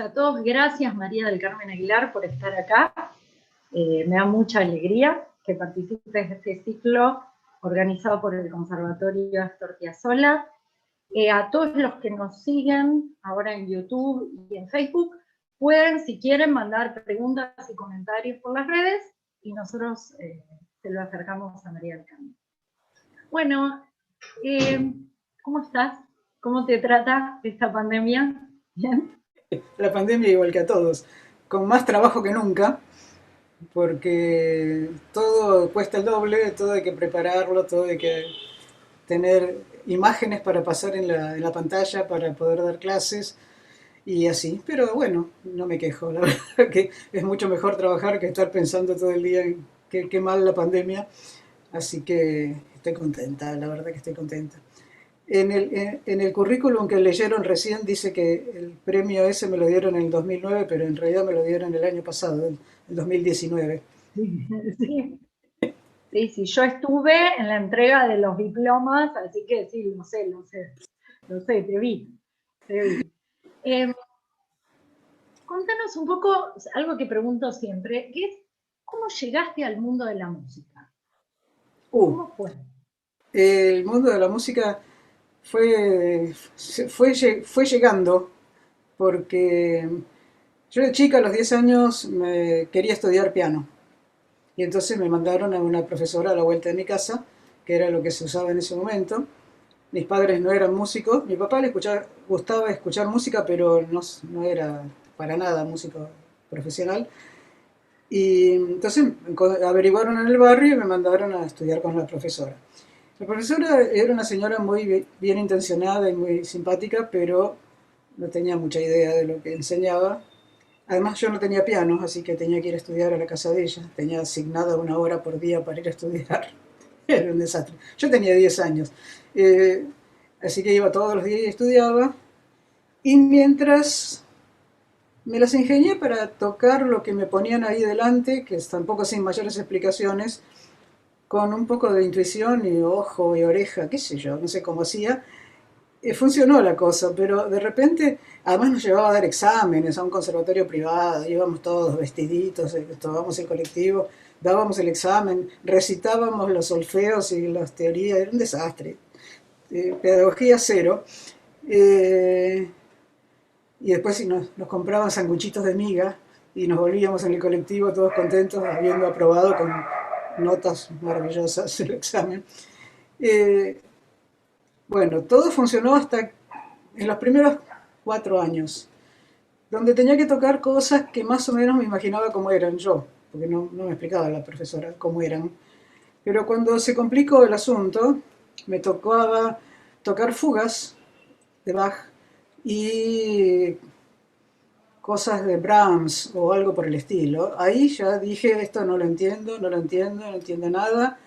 A todos, gracias María del Carmen Aguilar por estar acá. Me da mucha alegría que participes de este ciclo organizado por el Conservatorio Astor Piazzolla. A todos los que nos siguen ahora en YouTube y en Facebook, pueden, si quieren, mandar preguntas y comentarios por las redes y nosotros se lo acercamos a María del Carmen. Bueno, ¿cómo estás? ¿Cómo te trata esta pandemia? ¿Bien? La pandemia igual que a todos, con más trabajo que nunca, porque todo cuesta el doble, todo hay que prepararlo, todo hay que tener imágenes para pasar en la pantalla, para poder dar clases y así. Pero bueno, no me quejo, la verdad que es mucho mejor trabajar que estar pensando todo el día en qué mal la pandemia, así que estoy contenta, la verdad que estoy contenta. En el currículum que leyeron recién dice que el premio ese me lo dieron en el 2009, pero en realidad me lo dieron el año pasado, el 2019. Sí, sí. Sí, sí, yo estuve en la entrega de los diplomas, así que sí, lo sé, te vi, te vi. Eh, Contanos un poco, algo que pregunto siempre, que es, ¿cómo llegaste al mundo de la música? Uh, ¿Cómo fue? el mundo de la música fue llegando porque yo de chica a los 10 años me quería estudiar piano y entonces me mandaron a una profesora a la vuelta de mi casa, que era lo que se usaba en ese momento. Mis padres no eran músicos, mi papá gustaba escuchar música, pero no era para nada músico profesional. Y entonces averiguaron en el barrio y me mandaron a estudiar con la profesora. La profesora era una señora muy bien intencionada y muy simpática, pero no tenía mucha idea de lo que enseñaba. Además yo no tenía piano, así que tenía que ir a estudiar a la casa de ella. Tenía asignada una hora por día para ir a estudiar. Era un desastre. Yo tenía 10 años. Eh, Así que iba todos los días y estudiaba. Y mientras me las ingenié para tocar lo que me ponían ahí delante, que es tampoco sin mayores explicaciones, con un poco de intuición y ojo y oreja, qué sé yo, no sé cómo hacía. Funcionó la cosa, pero de repente, además nos llevaba a dar exámenes a un conservatorio privado, íbamos todos vestiditos, tomábamos el colectivo, dábamos el examen, recitábamos los solfeos y las teorías, era un desastre. Pedagogía cero. Eh, y después si nos compraban sanguchitos de miga y nos volvíamos en el colectivo todos contentos habiendo aprobado con notas maravillosas el examen. Eh, bueno, todo funcionó hasta en los primeros 4 años, donde tenía que tocar cosas que más o menos me imaginaba cómo eran yo, porque no me explicaba la profesora cómo eran. Pero cuando se complicó el asunto, me tocaba tocar fugas de Bach y cosas de Brahms o algo por el estilo. Ahí ya dije, esto no lo entiendo, no lo entiendo, no entiendo nada,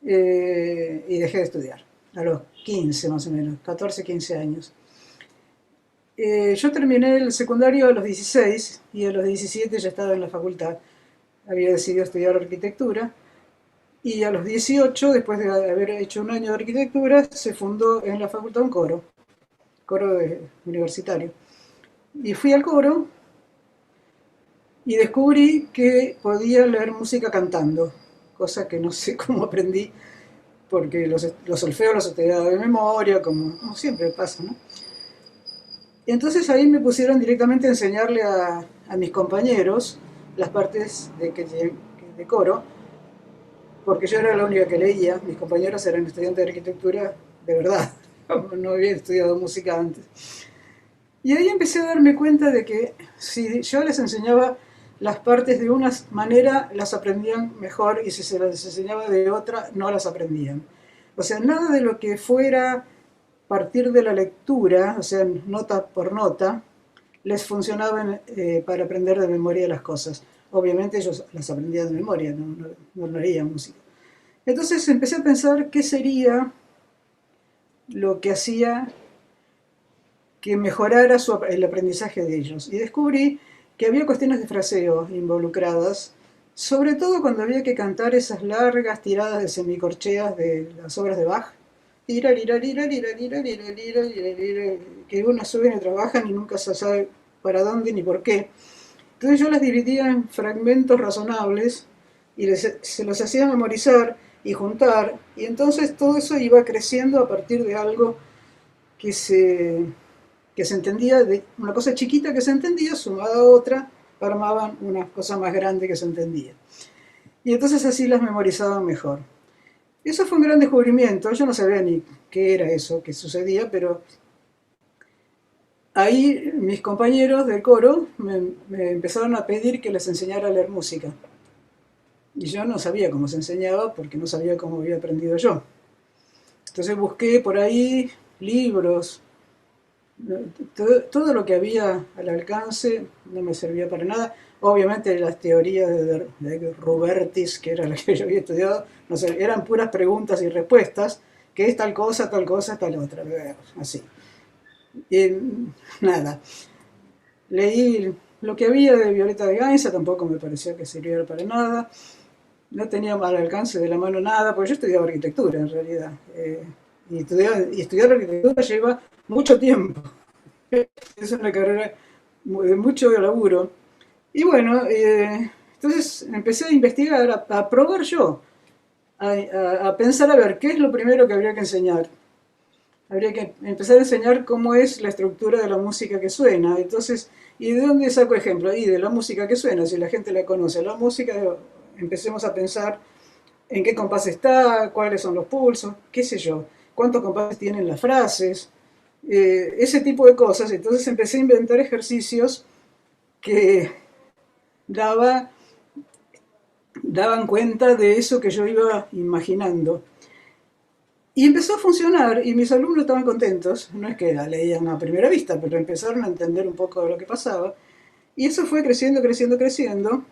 y dejé de estudiar, a los 15 más o menos, 14, 15 años. Yo terminé el secundario a los 16 y a los 17 ya estaba en la facultad. Había decidido estudiar arquitectura y a los 18, después de haber hecho un año de arquitectura, se fundó en la facultad un coro universitario. Y fui al coro y descubrí que podía leer música cantando, cosa que no sé cómo aprendí, porque los solfeos los estudiaba de memoria, como siempre pasa, ¿no? Y entonces ahí me pusieron directamente a enseñarle a mis compañeros las partes de coro, porque yo era la única que leía, mis compañeros eran estudiantes de arquitectura de verdad, no había estudiado música antes. Y ahí empecé a darme cuenta de que si yo les enseñaba las partes de una manera, las aprendían mejor, y si se las enseñaba de otra, no las aprendían. O sea, nada de lo que fuera partir de la lectura, o sea, nota por nota, les funcionaba para aprender de memoria las cosas. Obviamente ellos las aprendían de memoria, no leían música. Entonces empecé a pensar qué sería lo que hacía que mejorara el aprendizaje de ellos. Y descubrí que había cuestiones de fraseo involucradas, sobre todo cuando había que cantar esas largas tiradas de semicorcheas de las obras de Bach, que uno sube y trabajan y nunca se sabe para dónde ni por qué. Entonces yo las dividía en fragmentos razonables y se los hacía memorizar y juntar, y entonces todo eso iba creciendo a partir de algo que se, que se entendía, de una cosa chiquita que se entendía, sumada a otra, armaban una cosa más grande que se entendía. Y entonces así las memorizaba mejor. Eso fue un gran descubrimiento, yo no sabía ni qué era eso que sucedía, pero ahí mis compañeros del coro me empezaron a pedir que les enseñara a leer música. Y yo no sabía cómo se enseñaba porque no sabía cómo había aprendido yo. Entonces busqué por ahí libros, todo lo que había al alcance no me servía para nada. Obviamente las teorías de Rubertis, que era la que yo había estudiado, no sé, eran puras preguntas y respuestas, que es tal cosa, tal otra, así. Y nada, leí lo que había de Violeta de Gainza, tampoco me parecía que sirviera para nada. No tenía al alcance de la mano nada, porque yo estudiaba arquitectura en realidad. Y estudiar arquitectura lleva mucho tiempo. Es una carrera de mucho laburo. Y bueno, entonces empecé a investigar, a probar yo, a pensar a ver qué es lo primero que habría que enseñar. Habría que empezar a enseñar cómo es la estructura de la música que suena. Entonces, ¿y de dónde saco ejemplo? Y de la música que suena, si la gente la conoce. La música, empecemos a pensar en qué compás está, cuáles son los pulsos, qué sé yo, cuántos compases tienen las frases, ese tipo de cosas. Entonces empecé a inventar ejercicios que daba, daban cuenta de eso que yo iba imaginando. Y empezó a funcionar y mis alumnos estaban contentos. No es que la leían a primera vista, pero empezaron a entender un poco de lo que pasaba. Y eso fue creciendo, creciendo, creciendo,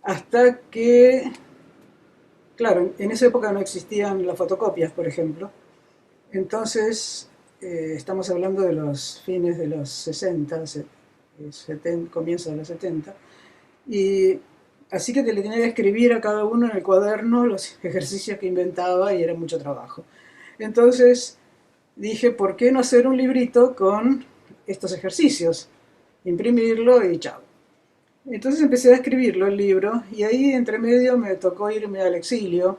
hasta que, claro, en esa época no existían las fotocopias, por ejemplo. Entonces, estamos hablando de los fines de los 60, comienzo de los 70. Y así que te le tenía que escribir a cada uno en el cuaderno los ejercicios que inventaba y era mucho trabajo. Entonces dije, ¿por qué no hacer un librito con estos ejercicios? Imprimirlo y chao. Entonces empecé a escribirlo, el libro, y ahí entre medio me tocó irme al exilio,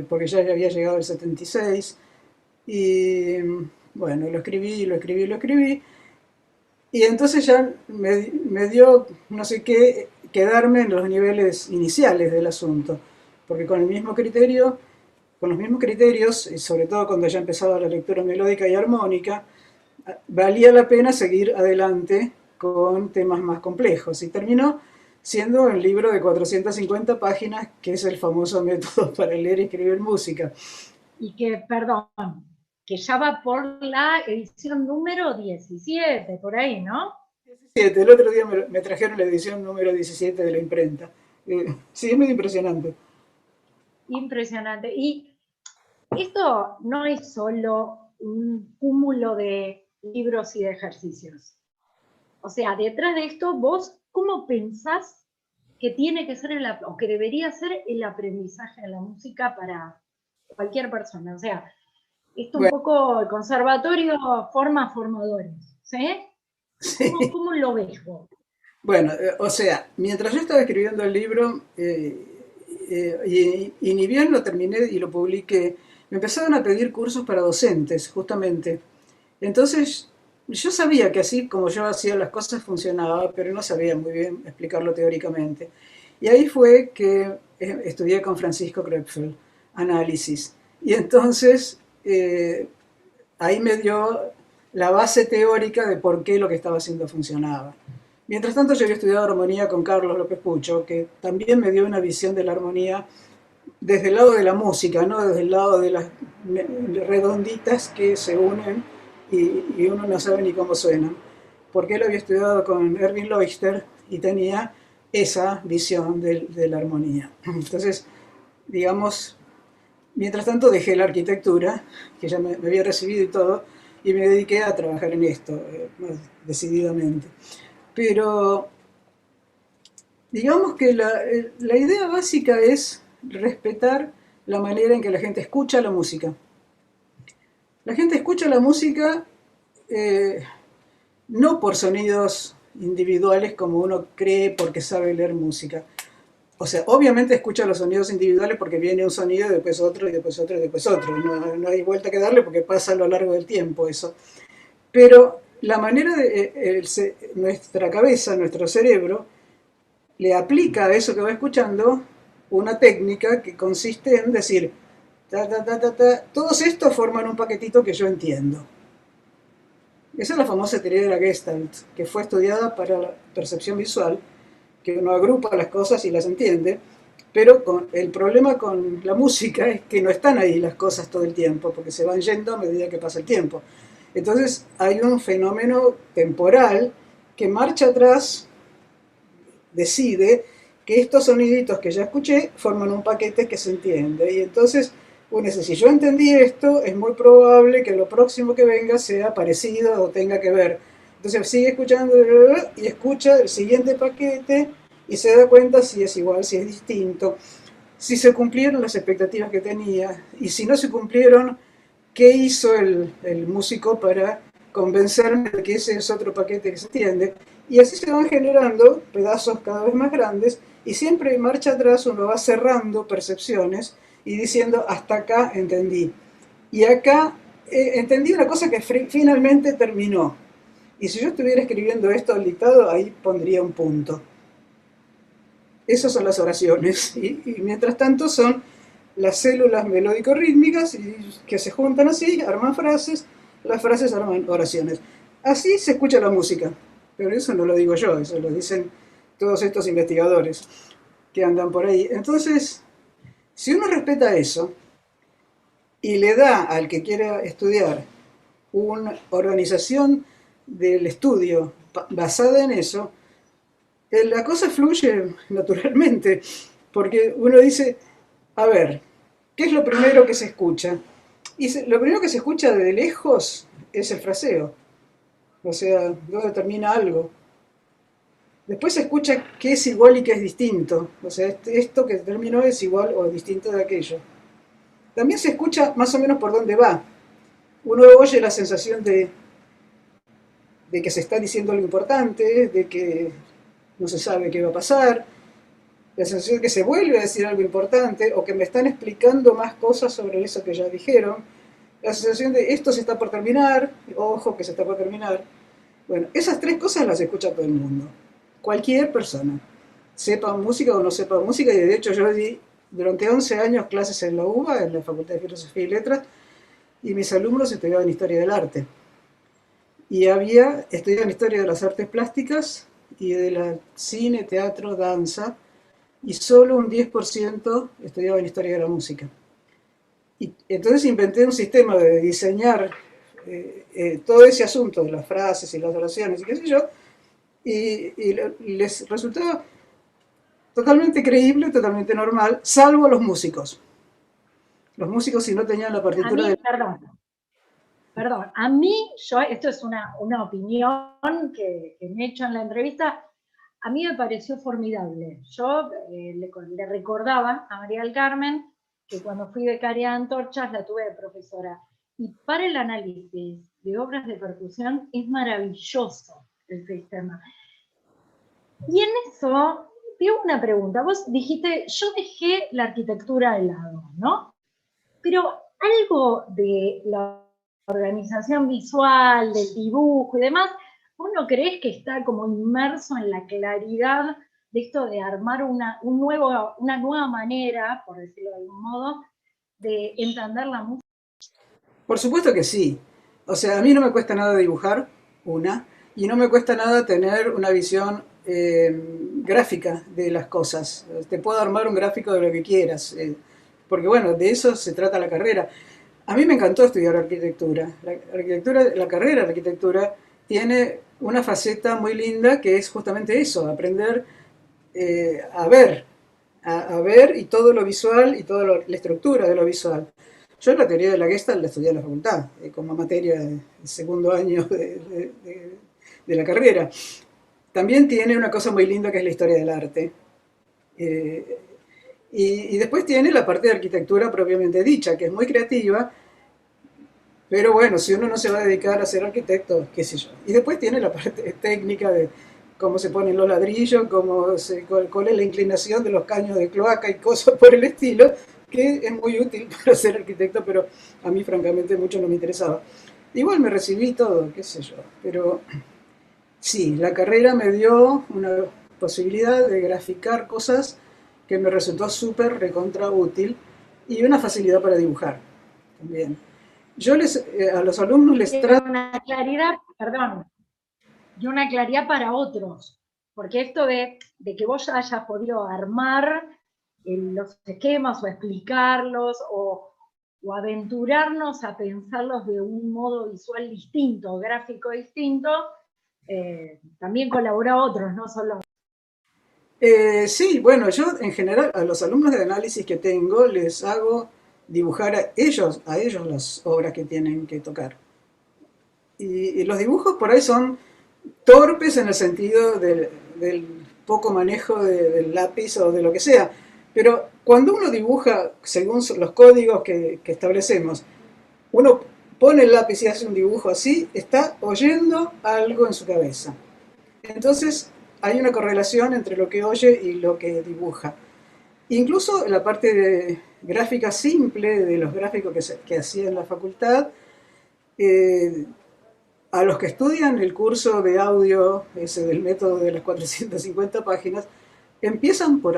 porque ya había llegado el 76, y bueno, lo escribí, lo escribí, lo escribí, y entonces ya me dio no sé qué quedarme en los niveles iniciales del asunto, porque con el mismo criterio, con los mismos criterios, y sobre todo cuando ya empezaba la lectura melódica y armónica, valía la pena seguir adelante con temas más complejos. Y terminó siendo un libro de 450 páginas, que es el famoso método para leer y escribir música. Y que, perdón, que ya va por la edición número 17, por ahí, ¿no? 17. El otro día me trajeron la edición número 17 de la imprenta. Sí, es muy impresionante. Impresionante. Y esto no es solo un cúmulo de libros y de ejercicios. O sea, detrás de esto, vos, ¿cómo pensás que tiene que ser o que debería ser el aprendizaje de la música para cualquier persona? O sea, esto un Bueno, poco el conservatorio forma formadores, ¿sí? sí. ¿Cómo lo ves vos? Bueno, o sea, mientras yo estaba escribiendo el libro, y ni bien lo terminé y lo publiqué, me empezaron a pedir cursos para docentes, justamente. Entonces, yo sabía que así como yo hacía las cosas funcionaba, pero no sabía muy bien explicarlo teóricamente. Y ahí fue que estudié con Francisco Krepfel, análisis. Y entonces, ahí me dio la base teórica de por qué lo que estaba haciendo funcionaba. Mientras tanto, yo había estudiado armonía con Carlos López Pucho, que también me dio una visión de la armonía desde el lado de la música, no desde el lado de las redonditas que se unen y uno no sabe ni cómo suenan. Porque él había estudiado con Erwin Leuchter y tenía esa visión de la armonía. Entonces, digamos, mientras tanto dejé la arquitectura, que ya me había recibido y todo, y me dediqué a trabajar en esto, más decididamente. Pero digamos que la idea básica es respetar la manera en que la gente escucha la música. La gente escucha la música, eh, no por sonidos individuales como uno cree porque sabe leer música. O sea, obviamente escucha los sonidos individuales porque viene un sonido y después otro y después otro y después otro. No hay vuelta que darle porque pasa a lo largo del tiempo eso. Pero la manera de nuestra cabeza, nuestro cerebro, le aplica a eso que va escuchando una técnica que consiste en decir, ta, ta, ta, ta, ta, todos estos forman un paquetito que yo entiendo. Esa es la famosa teoría de la Gestalt, que fue estudiada para la percepción visual, que uno agrupa las cosas y las entiende, pero el problema con la música es que no están ahí las cosas todo el tiempo, porque se van yendo a medida que pasa el tiempo. Entonces hay un fenómeno temporal que marcha atrás decide que estos soniditos que ya escuché forman un paquete que se entiende. Y entonces uno dice, si yo entendí esto, es muy probable que lo próximo que venga sea parecido o tenga que ver. Entonces sigue escuchando y escucha el siguiente paquete y se da cuenta si es igual, si es distinto, si se cumplieron las expectativas que tenía y si no se cumplieron, qué hizo el músico para convencerme de que ese es otro paquete que se entiende. Y así se van generando pedazos cada vez más grandes y siempre en marcha atrás uno va cerrando percepciones y diciendo hasta acá entendí. Y acá entendí una cosa que finalmente terminó. Y si yo estuviera escribiendo esto al dictado, ahí pondría un punto. Esas son las oraciones. Y mientras tanto son las células melódico-rítmicas que se juntan así, arman frases, las frases arman oraciones. Así se escucha la música. Pero eso no lo digo yo, eso lo dicen todos estos investigadores que andan por ahí. Entonces, si uno respeta eso y le da al que quiera estudiar una organización del estudio basada en eso, la cosa fluye naturalmente, porque uno dice, a ver, ¿qué es lo primero que se escucha? Y lo primero que se escucha de lejos es el fraseo, o sea, dónde termina algo. Después se escucha qué es igual y qué es distinto, o sea, esto que terminó es igual o distinto de aquello. También se escucha más o menos por dónde va. Uno oye la sensación de que se está diciendo algo importante, de que no se sabe qué va a pasar, la sensación de que se vuelve a decir algo importante o que me están explicando más cosas sobre eso que ya dijeron, la sensación de esto se está por terminar, ojo que se está por terminar. Bueno, esas tres cosas las escucha todo el mundo, cualquier persona, sepa música o no sepa música, y de hecho yo di durante 11 años clases en la UBA, en la Facultad de Filosofía y Letras, y mis alumnos estudiaban Historia del Arte. Y estudiaban Historia de las Artes Plásticas y de la cine, teatro, danza, y solo un 10% estudiaba en Historia de la Música. Y entonces inventé un sistema de diseñar todo ese asunto de las frases y las oraciones y qué sé yo, y les resultaba totalmente creíble, totalmente normal, salvo los músicos. Los músicos, si no tenían la A partitura mí, de... perdón, a mí, esto es una opinión que me he hecho en la entrevista, a mí me pareció formidable. Yo le recordaba a María del Carmen que cuando fui becaria de Antorchas la tuve de profesora. Y para el análisis de obras de percusión es maravilloso el sistema. Y en eso, tengo una pregunta. Vos dijiste, yo dejé la arquitectura de lado, ¿no? Pero algo de la organización visual, del dibujo y demás, ¿vos no creés que está como inmerso en la claridad de esto de armar una nueva manera, por decirlo de algún modo, de entender la música? Por supuesto que sí. O sea, a mí no me cuesta nada dibujar, y no me cuesta nada tener una visión gráfica de las cosas. Te puedo armar un gráfico de lo que quieras, porque bueno, de eso se trata la carrera. A mí me encantó estudiar arquitectura. La carrera de arquitectura tiene una faceta muy linda que es justamente eso, aprender a ver, a ver y todo lo visual y toda la estructura de lo visual. Yo la teoría de la Gestalt la estudié en la facultad, como materia de segundo año de la carrera. También tiene una cosa muy linda que es la historia del arte. Eh, y después tiene la parte de arquitectura propiamente dicha, que es muy creativa, Pero bueno, si uno no se va a dedicar a ser arquitecto, qué sé yo. Y después tiene la parte técnica de cómo se ponen los ladrillos, cuál es la inclinación de los caños de cloaca y cosas por el estilo, que es muy útil para ser arquitecto, pero a mí francamente mucho no me interesaba. Igual me recibí todo, qué sé yo. Pero sí, la carrera me dio una posibilidad de graficar cosas que me resultó súper recontra útil y una facilidad para dibujar también. A los alumnos les trato... Una claridad, perdón, y una claridad para otros, porque esto de que vos hayas podido armar los esquemas o explicarlos o aventurarnos a pensarlos de un modo visual distinto, gráfico distinto, también colabora a otros, no solo... Sí, bueno, yo en general a los alumnos de análisis que tengo les hago dibujar a ellos las obras que tienen que tocar. Y los dibujos por ahí son torpes en el sentido del poco manejo del lápiz o de lo que sea. Pero cuando uno dibuja según los códigos que establecemos, uno pone el lápiz y hace un dibujo así, está oyendo algo en su cabeza. Entonces hay una correlación entre lo que oye y lo que dibuja. Incluso en la parte de gráfica simple, de los gráficos que hacía en la facultad, eh, a los que estudian el curso de audio, ese del método de las 450 páginas, empiezan por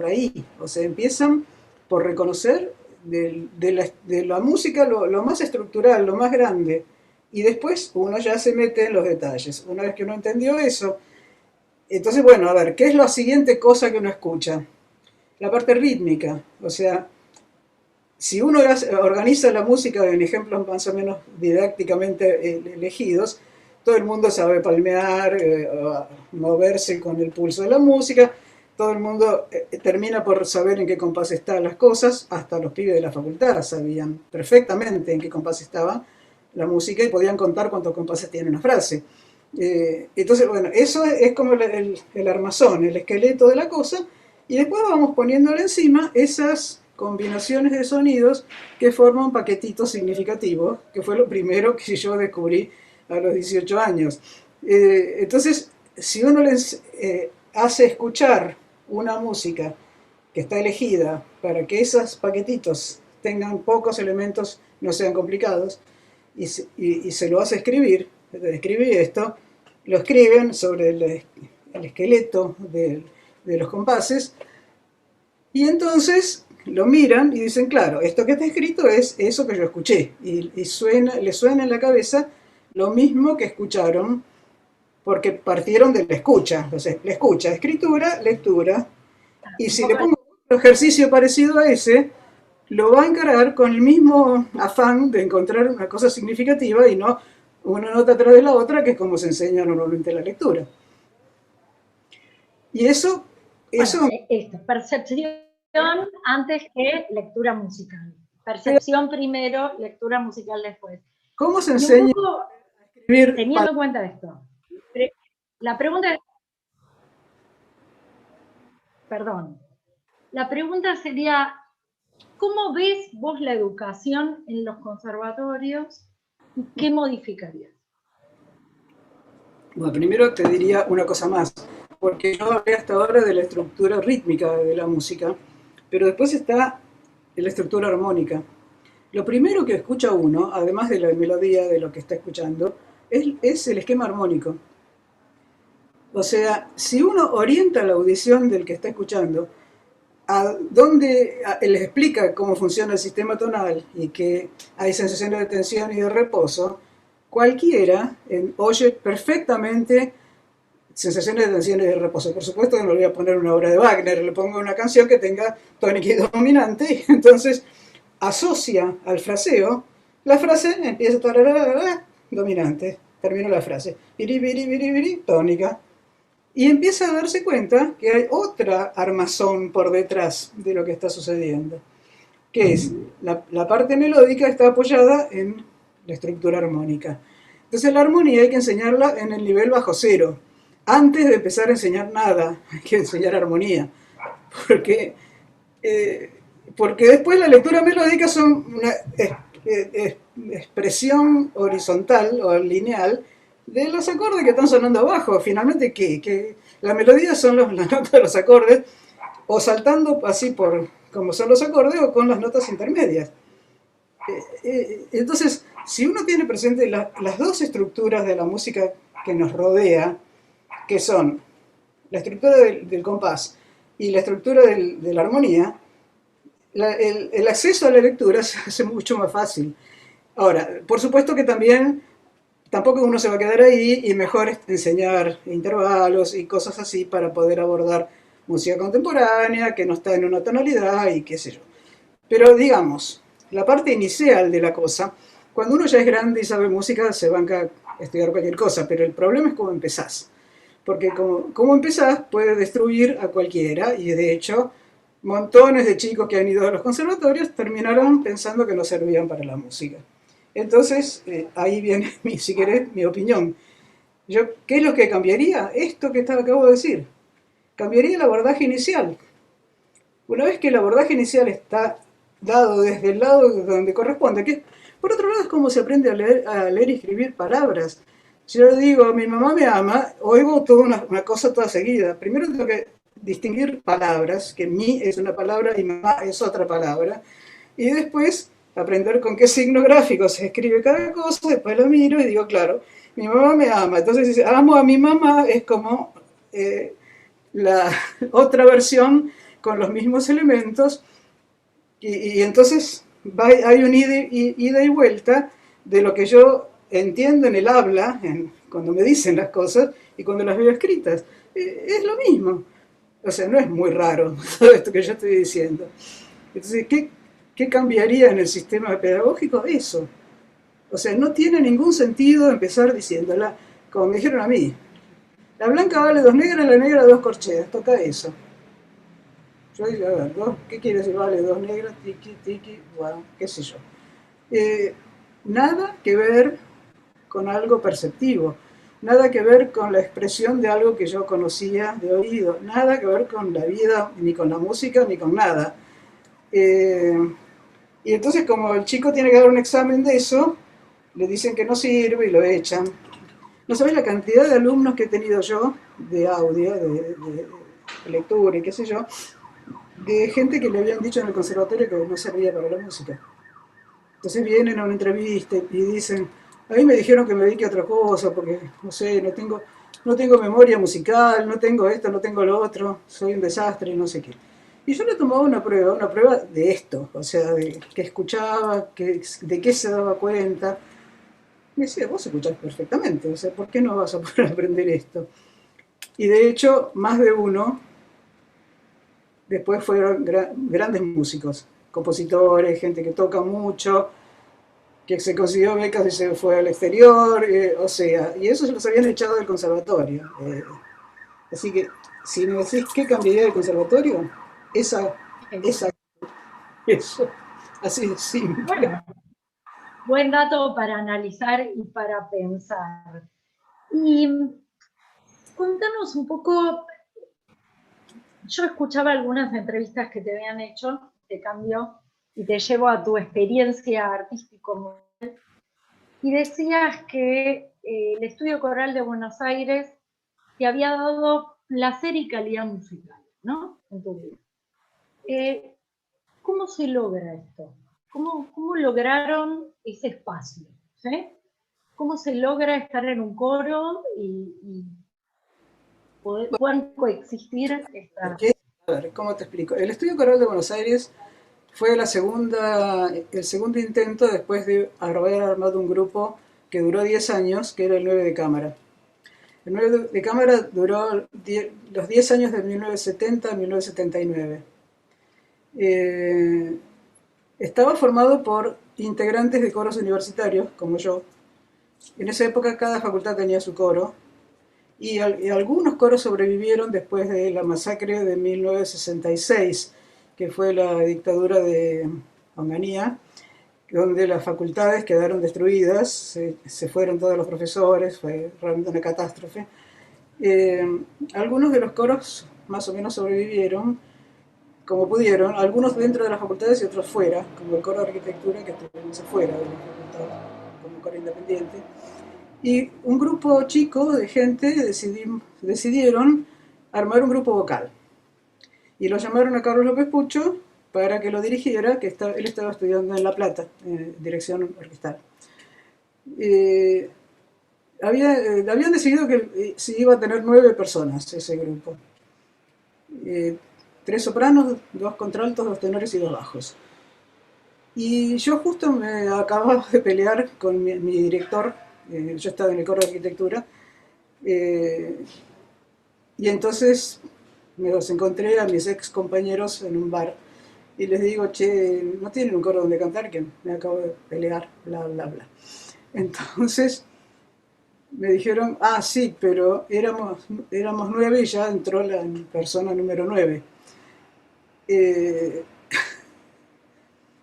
ahí, o sea, empiezan por reconocer de la música lo más estructural, lo más grande, y después uno ya se mete en los detalles. Una vez que uno entendió eso, entonces, bueno, a ver, ¿qué es la siguiente cosa que uno escucha? La parte rítmica, o sea, si uno organiza la música en ejemplos más o menos didácticamente elegidos, todo el mundo sabe palmear, moverse con el pulso de la música, todo el mundo termina por saber en qué compás están las cosas, hasta los pibes de la facultad sabían perfectamente en qué compás estaba la música y podían contar cuántos compases tiene una frase. Entonces, bueno, eso es como el armazón, el esqueleto de la cosa, y después vamos poniéndole encima esas combinaciones de sonidos que forman paquetitos significativos, que fue lo primero que yo descubrí a los 18 años. Entonces, si uno les hace escuchar una música que está elegida para que esos paquetitos tengan pocos elementos, no sean complicados, y se lo hace escribir, escribí esto, lo escriben sobre el esqueleto de los compases, y entonces lo miran y dicen, claro, esto que está escrito es eso que yo escuché. Y le suena en la cabeza lo mismo que escucharon, porque partieron de la escucha. Entonces, la escucha, escritura, lectura. Y si le pongo un ejercicio parecido a ese, lo va a encarar con el mismo afán de encontrar una cosa significativa y no una nota tras de la otra, que es como se enseña normalmente la lectura. Y eso bueno, esto, percepción antes que lectura musical. Percepción primero, lectura musical después. ¿Cómo se Y un enseña poco a escribir? teniendo en cuenta esto, la pregunta es, perdón, la pregunta sería, ¿cómo ves vos la educación en los conservatorios y qué modificarías? Bueno, primero te diría una cosa más, porque yo hablé hasta ahora de la estructura rítmica de la música, pero después está la estructura armónica. Lo primero que escucha uno, además de la melodía de lo que está escuchando, es el esquema armónico. O sea, si uno orienta la audición del que está escuchando a donde les explica cómo funciona el sistema tonal y que hay sensaciones de tensión y de reposo, cualquiera oye perfectamente sensaciones de tensión y de reposo. Por supuesto que no le voy a poner una obra de Wagner, le pongo una canción que tenga tónica y dominante, y entonces asocia al fraseo, la frase empieza dominante, termina la frase, biri, biri, biri, biri, tónica, y empieza a darse cuenta que hay otra armazón por detrás de lo que está sucediendo, que es la parte melódica está apoyada en la estructura armónica. Entonces la armonía hay que enseñarla en el nivel bajo cero. Antes de empezar a enseñar nada, hay que enseñar armonía. Porque, porque después la lectura melódica expresión horizontal o lineal de los acordes que están sonando abajo. Finalmente, ¿qué? La melodía son las notas de los acordes, o saltando así por como son los acordes, o con las notas intermedias. Entonces, si uno tiene presente las dos estructuras de la música que nos rodea, que son la estructura del compás y la estructura de la armonía, el acceso a la lectura se hace mucho más fácil. Ahora, por supuesto que también tampoco uno se va a quedar ahí, y mejor es enseñar intervalos y cosas así para poder abordar música contemporánea que no está en una tonalidad y qué sé yo. Pero digamos, la parte inicial de la cosa, cuando uno ya es grande y sabe música, se banca a estudiar cualquier cosa, pero el problema es cómo empezás. Porque como empezás puede destruir a cualquiera, y de hecho montones de chicos que han ido a los conservatorios terminaron pensando que no servían para la música. Entonces, ahí viene, si querés, mi opinión. ¿Qué es lo que cambiaría? Esto que acabo de decir. Cambiaría el abordaje inicial. Una vez que el abordaje inicial está dado desde el lado donde corresponde, que por otro lado es como se aprende a leer y escribir palabras. Si yo digo, mi mamá me ama, oigo toda una cosa toda seguida. Primero tengo que distinguir palabras, que mi es una palabra y mamá es otra palabra, y después aprender con qué signo gráfico se escribe cada cosa, después lo miro y digo, claro, mi mamá me ama. Entonces, si amo a mi mamá, es como la otra versión con los mismos elementos, y entonces hay un ida y vuelta de lo que yo entiendo en el habla, cuando me dicen las cosas, y cuando las veo escritas. Es lo mismo. O sea, no es muy raro todo esto que yo estoy diciendo. Entonces, ¿qué cambiaría en el sistema pedagógico? Eso. O sea, no tiene ningún sentido empezar diciéndola, como me dijeron a mí, la blanca vale 2 negras, la negra 2 corcheas, toca eso. Yo digo, a ver, ¿qué quiere decir? Vale 2 negras, tiki, tiki, bueno, qué sé yo. Eh, Nada que ver con algo perceptivo, nada que ver con la expresión de algo que yo conocía de oído, nada que ver con la vida, ni con la música, ni con nada. Y entonces, como el chico tiene que dar un examen de eso, le dicen que no sirve y lo echan. No sabés la cantidad de alumnos que he tenido yo, de audio, de lectura y qué sé yo, de gente que le habían dicho en el conservatorio que no servía para la música. Entonces vienen a una entrevista y dicen, a mí me dijeron que me dedique a otra cosa, porque, no sé, no tengo memoria musical, no tengo esto, no tengo lo otro, soy un desastre y no sé qué. Y yo le tomaba una prueba de esto, o sea, de que escuchaba, de qué se daba cuenta. Me decía, vos escuchás perfectamente, o sea, ¿por qué no vas a poder aprender esto? Y de hecho, más de uno después fueron grandes músicos, compositores, gente que toca mucho, que se consiguió becas y se fue al exterior, o sea, y eso se los habían echado del conservatorio. Así que, si me decís qué cambiaría del conservatorio, esa, esa, eso, así de simple. Bueno, buen dato para analizar y para pensar. Y contanos un poco, yo escuchaba algunas entrevistas que te habían hecho, te cambio y te llevo a tu experiencia artístico, y decías que el Estudio Coral de Buenos Aires te había dado placer y calidad musical, ¿no? En tu vida. ¿Cómo se logra esto? ¿Cómo lograron ese espacio? ¿Sí? ¿Cómo se logra estar en un coro y puedan coexistir estas... A ver, ¿cómo te explico? El Estudio Coral de Buenos Aires fue el segundo intento después de haber armado un grupo que duró 10 años, que era el 9 de cámara. El 9 de cámara duró los 10 años de 1970 a 1979. Estaba formado por integrantes de coros universitarios, como yo. En esa época cada facultad tenía su coro, y algunos coros sobrevivieron después de la masacre de 1966, que fue la dictadura de Onganía, donde las facultades quedaron destruidas, se fueron todos los profesores, fue realmente una catástrofe. Algunos de los coros más o menos sobrevivieron, como pudieron, algunos dentro de las facultades y otros fuera, como el coro de arquitectura que estuvimos afuera de la facultad, como coro independiente. Y un grupo chico de gente decidieron armar un grupo vocal. Y lo llamaron a Carlos López Pucho para que lo dirigiera, que él estaba estudiando en La Plata, dirección orquestal. Eh, habían decidido que se iba a tener 9 personas ese grupo. 3 sopranos, 2 contraltos, 2 tenores y 2 bajos. Y yo justo me acababa de pelear con mi director, yo estaba en el coro de arquitectura, y entonces me los encontré a mis ex compañeros en un bar y les digo, che, ¿no tienen un coro donde cantar? Que me acabo de pelear, bla, bla, bla. Entonces me dijeron, ah, sí, pero éramos 9 y ya entró la persona número 9.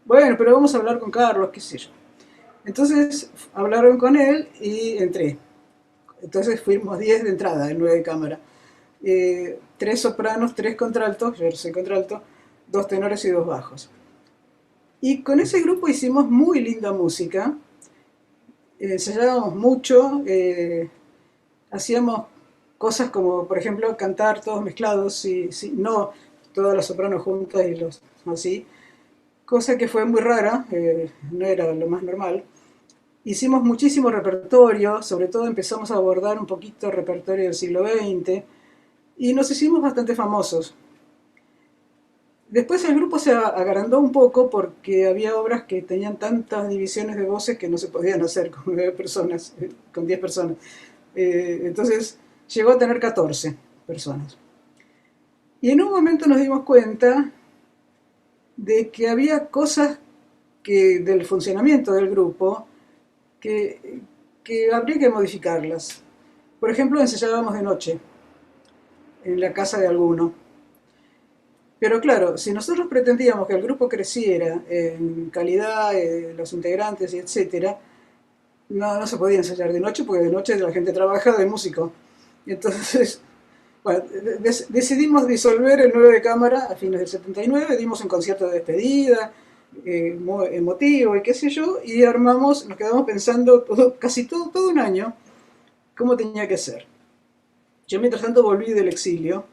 Bueno, pero vamos a hablar con Carlos, qué sé yo. Entonces hablaron con él y entré. Entonces fuimos 10 de entrada, en 9 de cámara. 3 sopranos, 3 contraltos, yo soy contralto, 2 tenores y 2 bajos. Y con ese grupo hicimos muy linda música, ensayábamos mucho, hacíamos cosas como, por ejemplo, cantar todos mezclados, no todas las sopranos juntas y los así, cosa que fue muy rara, no era lo más normal. Hicimos muchísimo repertorio, sobre todo empezamos a abordar un poquito el repertorio del siglo XX, y nos hicimos bastante famosos. Después el grupo se agrandó un poco porque había obras que tenían tantas divisiones de voces que no se podían hacer con 9 personas, con 10 personas. Entonces llegó a tener 14 personas. Y en un momento nos dimos cuenta de que había cosas del funcionamiento del grupo que habría que modificarlas. Por ejemplo, ensayábamos de noche en la casa de alguno. Pero claro, si nosotros pretendíamos que el grupo creciera en calidad, los integrantes y etcétera, no se podía ensayar de noche porque de noche la gente trabaja de músico. Y entonces, bueno, decidimos disolver el 9 de cámara a fines del 79, dimos un concierto de despedida, muy emotivo y qué sé yo, y nos quedamos pensando casi todo un año cómo tenía que ser. Yo mientras tanto volví del exilio,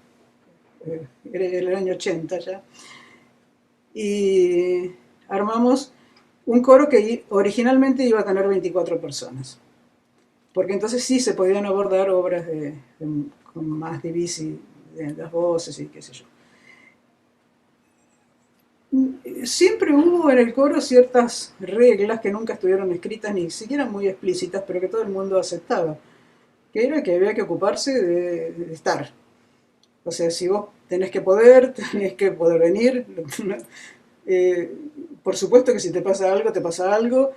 era el año 80 ya, y armamos un coro que originalmente iba a tener 24 personas, porque entonces sí se podían abordar obras con más divisi de las voces y qué sé yo. Siempre hubo en el coro ciertas reglas que nunca estuvieron escritas ni siquiera muy explícitas, pero que todo el mundo aceptaba, que era que había que ocuparse de estar. O sea, si vos tenés que poder venir. Por supuesto que si te pasa algo, te pasa algo.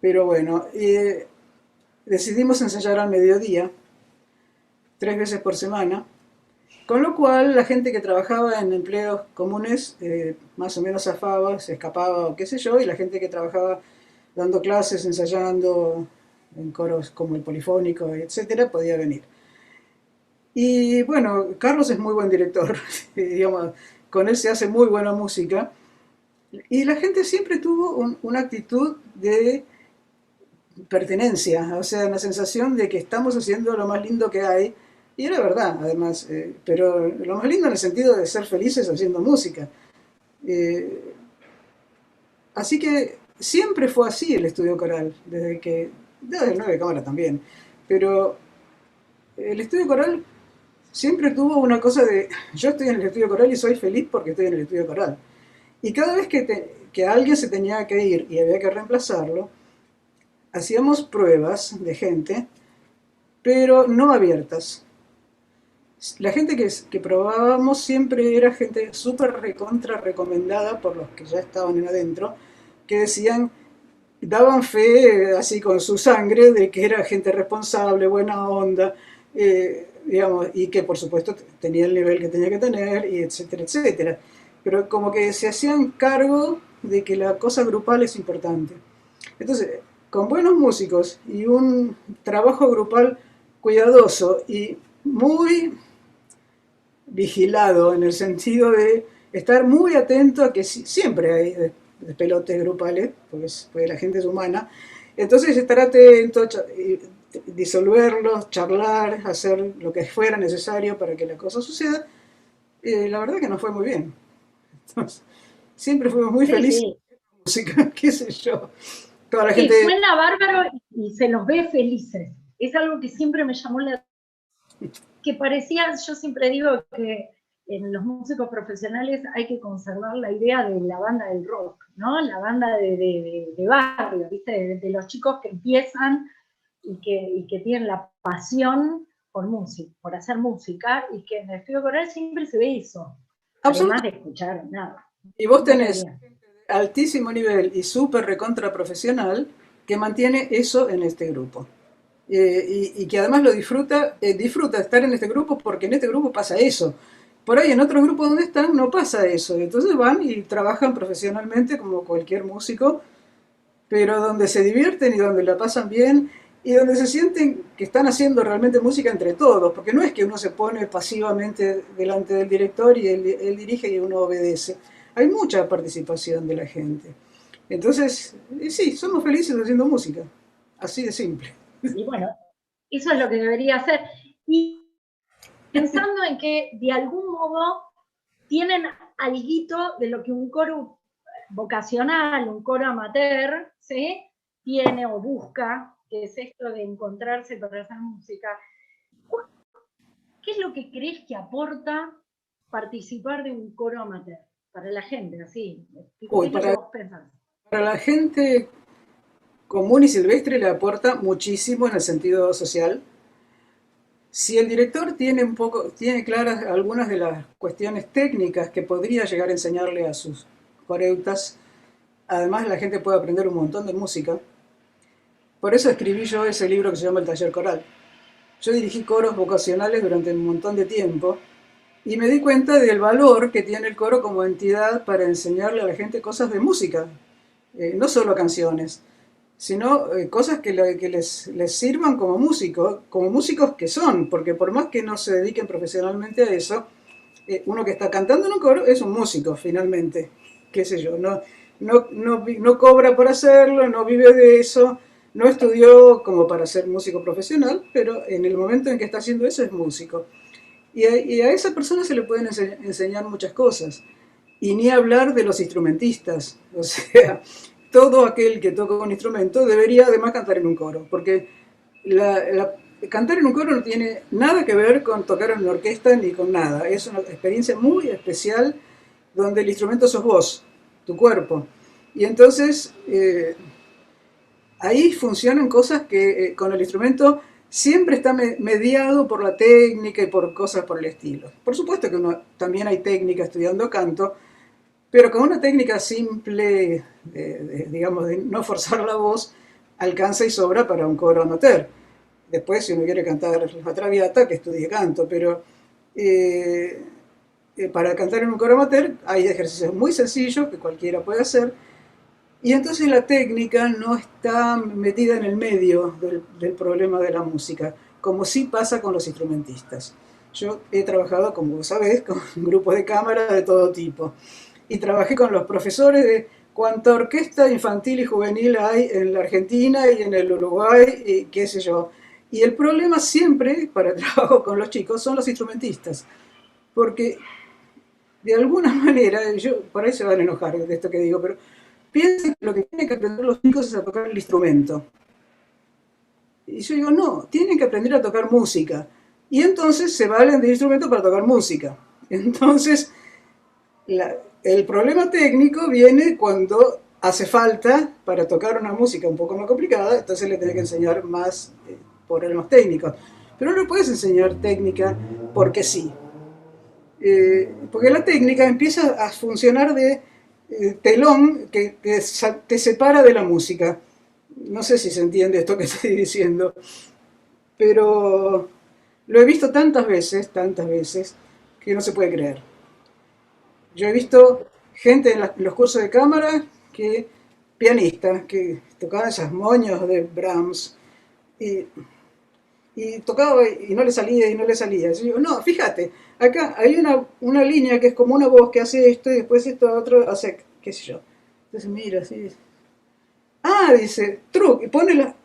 Pero bueno, decidimos ensayar al mediodía, 3 veces por semana. Con lo cual la gente que trabajaba en empleos comunes más o menos zafaba, se escapaba o qué sé yo, y la gente que trabajaba dando clases, ensayando en coros como el Polifónico, etcétera, podía venir. Y bueno, Carlos es muy buen director, digamos, con él se hace muy buena música, y la gente siempre tuvo una actitud de pertenencia, o sea, una sensación de que estamos haciendo lo más lindo que hay, y era verdad, además, pero lo más lindo en el sentido de ser felices haciendo música. Eh, Así que siempre fue así el estudio coral, desde el 9 de cámara también, pero el estudio coral siempre tuvo una cosa de, yo estoy en el estudio coral y soy feliz porque estoy en el estudio coral. Y cada vez que alguien se tenía que ir y había que reemplazarlo, hacíamos pruebas de gente, pero no abiertas. La gente que probábamos siempre era gente súper recontra recomendada por los que ya estaban en adentro, que daban fe así con su sangre de que era gente responsable, buena onda, digamos, y que por supuesto tenía el nivel que tenía que tener, y etcétera, etcétera. Pero como que se hacían cargo de que la cosa grupal es importante. Entonces, con buenos músicos y un trabajo grupal cuidadoso y muy vigilado en el sentido de estar muy atento a que siempre hay despelotes grupales, porque la gente es humana, entonces estar atento, disolverlos, charlar, hacer lo que fuera necesario para que la cosa suceda, la verdad que nos fue muy bien. Entonces, siempre fuimos muy Sí, felices sí. con la música, qué sé yo. Toda la Sí, gente, suena bárbaro y se los ve felices. Es algo que siempre me llamó la que parecía, yo siempre digo que en los músicos profesionales hay que conservar la idea de la banda del rock, ¿no? La banda de barrio, ¿viste? De los chicos que empiezan y que tienen la pasión por música, por hacer música, y que en el estudio coral siempre se ve eso, además de absolutamente. escuchar nada, Y vos una tenés calidad. altísimo nivel y súper recontra profesional que mantiene eso en este grupo. Y que además lo disfruta, disfruta estar en este grupo porque en este grupo pasa eso. Por ahí en otros grupos donde están no pasa eso. Entonces van y trabajan profesionalmente como cualquier músico, pero donde se divierten y donde la pasan bien y donde se sienten que están haciendo realmente música entre todos, porque no es que uno se pone pasivamente delante del director y él dirige y uno obedece. Hay mucha participación de la gente. Entonces, sí, somos felices haciendo música, así de simple. Y bueno, eso es lo que debería hacer. Y pensando en que de algún modo tienen algo de lo que un coro vocacional, un coro amateur, ¿sí? Tiene o busca, que es esto de encontrarse para hacer música. ¿Qué es lo que crees que aporta participar de un coro amateur? Para la gente, así. ¿Qué Uy, es lo que vos pensás? para la gente común y silvestre le aporta muchísimo en el sentido social. Si el director tiene un poco, tiene claras algunas de las cuestiones técnicas que podría llegar a enseñarle a sus coreutas, además la gente puede aprender un montón de música. Por eso escribí yo ese libro que se llama El Taller Coral. Yo dirigí coros vocacionales durante un montón de tiempo y me di cuenta del valor que tiene el coro como entidad para enseñarle a la gente cosas de música, no solo canciones, sino cosas que les sirvan como músicos que son, porque por más que no se dediquen profesionalmente a eso, uno que está cantando en un coro es un músico finalmente, qué sé yo, no cobra por hacerlo, no vive de eso, no estudió como para ser músico profesional, pero en el momento en que está haciendo eso es músico. Y a esa persona se le pueden enseñar muchas cosas. Y ni hablar de los instrumentistas. O sea, todo aquel que toca un instrumento debería además cantar en un coro, porque cantar en un coro no tiene nada que ver con tocar en una orquesta ni con nada. Es una experiencia muy especial donde el instrumento sos vos, tu cuerpo. Y entonces ahí funcionan cosas que con el instrumento siempre está mediado por la técnica y por cosas por el estilo. Por supuesto que también hay técnica estudiando canto, pero con una técnica simple, digamos, de no forzar la voz, alcanza y sobra para un coro amateur. Después, si uno quiere cantar la Traviata, que estudie canto, pero eh, para cantar en un coro amateur hay ejercicios muy sencillos que cualquiera puede hacer, y entonces la técnica no está metida en el medio del problema de la música, como sí pasa con los instrumentistas. Yo he trabajado, como vos sabés, con grupos de cámara de todo tipo y trabajé con los profesores de cuánta orquesta infantil y juvenil hay en la Argentina y en el Uruguay, y qué sé yo. Y el problema siempre, para el trabajo con los chicos, son los instrumentistas. Porque de alguna manera, por ahí se van a enojar de esto que digo, pero piensan que lo que tienen que aprender los chicos es a tocar el instrumento. Y yo digo, no, tienen que aprender a tocar música. Y entonces se valen del instrumento para tocar música. Entonces, el problema técnico viene cuando hace falta para tocar una música un poco más complicada, entonces le tenés que enseñar más problemas técnicos. Pero no le puedes enseñar técnica porque sí. Porque la técnica empieza a funcionar de telón que te separa de la música. No sé si se entiende esto que estoy diciendo, pero lo he visto tantas veces, que no se puede creer. Yo he visto gente en los cursos de cámara que pianistas que tocaban esas moños de Brahms y y tocaba y no le salía y no le salía. Yo digo, no, fíjate, acá hay una línea que es como una voz que hace esto y después esto otro hace, qué sé yo. Entonces mira, así. Ah, dice, truc, y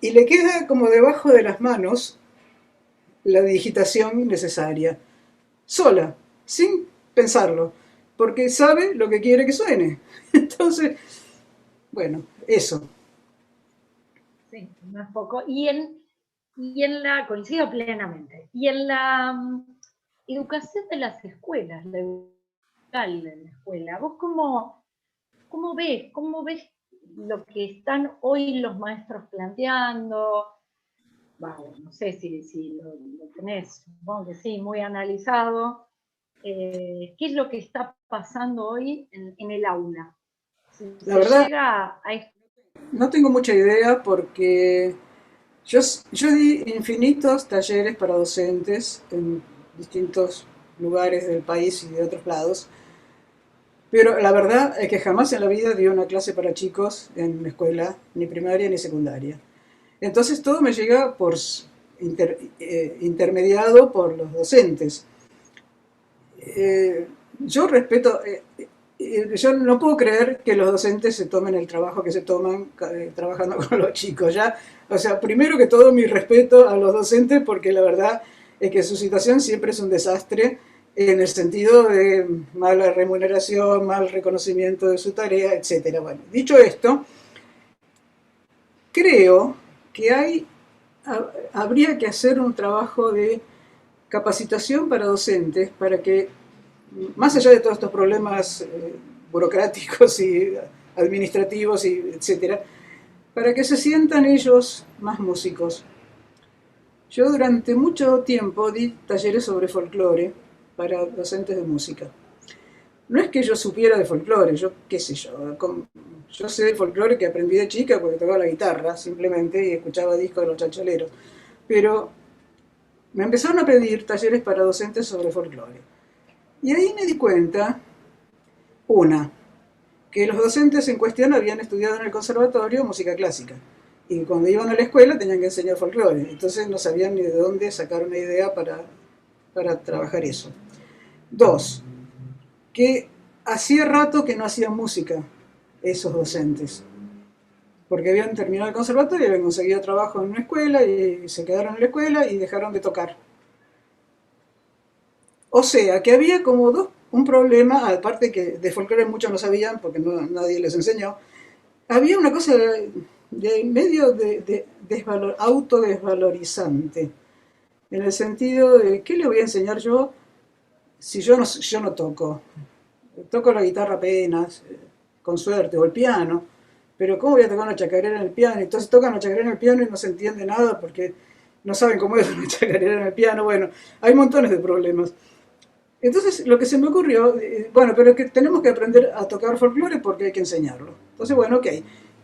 y le queda como debajo de las manos la digitación necesaria, sola, sin pensarlo, porque sabe lo que quiere que suene. Entonces, bueno, eso. Sí, no es poco. Coincido plenamente, y en la educación de las escuelas, la educación en la escuela, ¿vos cómo ves lo que están hoy los maestros planteando? Bueno, no sé si lo tenés, supongo que sí, muy analizado. ¿Qué es lo que está pasando hoy en el aula? Si La se verdad, llega a no tengo mucha idea porque yo di infinitos talleres para docentes en distintos lugares del país y de otros lados, pero la verdad es que jamás en la vida di una clase para chicos en la escuela, ni primaria ni secundaria. Entonces todo me llega intermediado por los docentes. Eh, yo respeto, yo no puedo creer que los docentes se tomen el trabajo que se toman trabajando con los chicos, ¿ya? O sea, primero que todo mi respeto a los docentes porque la verdad es que su situación siempre es un desastre en el sentido de mala remuneración, mal reconocimiento de su tarea, etcétera. Bueno, dicho esto, creo que habría que hacer un trabajo de capacitación para docentes para que, más allá de todos estos problemas burocráticos y administrativos, y etcétera, para que se sientan ellos más músicos. Yo durante mucho tiempo di talleres sobre folclore para docentes de música. No es que yo supiera de folclore, yo qué sé yo sé de folclore que aprendí de chica porque tocaba la guitarra simplemente y escuchaba discos de los chacholeros, pero me empezaron a pedir talleres para docentes sobre folclore. Y ahí me di cuenta, una, que los docentes en cuestión habían estudiado en el conservatorio música clásica. Y cuando iban a la escuela tenían que enseñar folclore. Entonces no sabían ni de dónde sacar una idea para trabajar eso. Dos, que hacía rato que no hacían música esos docentes. Porque habían terminado el conservatorio, habían conseguido trabajo en una escuela y se quedaron en la escuela y dejaron de tocar. O sea, que había como un problema, aparte que de folclore muchos no sabían porque nadie les enseñó, había una cosa de medio de autodesvalorizante, en el sentido de, ¿qué le voy a enseñar yo si yo no toco? Toco la guitarra apenas, con suerte, o el piano, pero ¿cómo voy a tocar una chacarera en el piano? Entonces tocan una chacarera en el piano y no se entiende nada porque no saben cómo es una chacarera en el piano. Bueno, hay montones de problemas. Entonces, lo que se me ocurrió, bueno, pero que tenemos que aprender a tocar folclore porque hay que enseñarlo. Entonces, bueno, ok.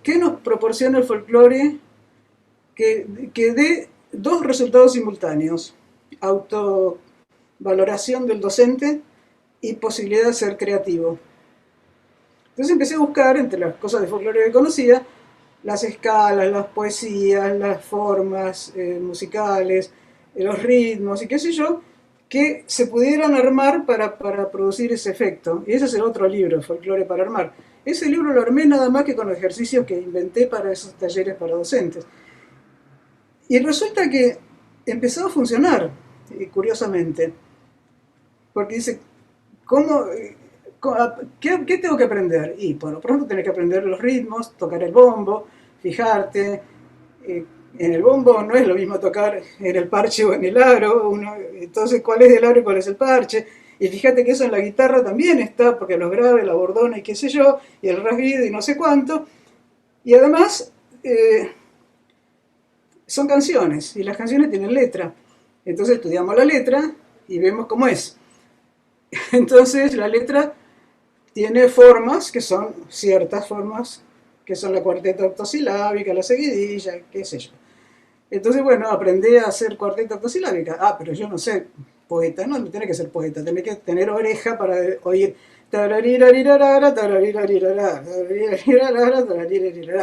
¿Qué nos proporciona el folclore que dé dos resultados simultáneos? Autovaloración del docente y posibilidad de ser creativo. Entonces empecé a buscar, entre las cosas de folclore que conocía, las escalas, las poesías, las formas musicales, los ritmos y qué sé yo, que se pudieran armar para producir ese efecto. Y ese es el otro libro, Folclore para Armar. Ese libro lo armé nada más que con los ejercicios que inventé para esos talleres para docentes. Y resulta que empezó a funcionar, curiosamente, porque dice, ¿cómo, ¿qué tengo que aprender? Y por lo pronto tenés que aprender los ritmos, tocar el bombo, fijarte. En el bombo no es lo mismo tocar en el parche o en el aro. Entonces, ¿cuál es el aro y cuál es el parche? Y fíjate que eso en la guitarra también está, porque los graves, la bordona y qué sé yo, y el rasguido y no sé cuánto. Y además, son canciones, y las canciones tienen letra. Entonces estudiamos la letra y vemos cómo es. Entonces la letra tiene formas que son ciertas formas, que son la cuarteta octosilábica, la seguidilla, qué sé yo. Entonces, bueno, aprendí a hacer cuarteta octosilábica. Ah, pero yo no sé poeta, no tiene que ser poeta, tiene que tener oreja para oír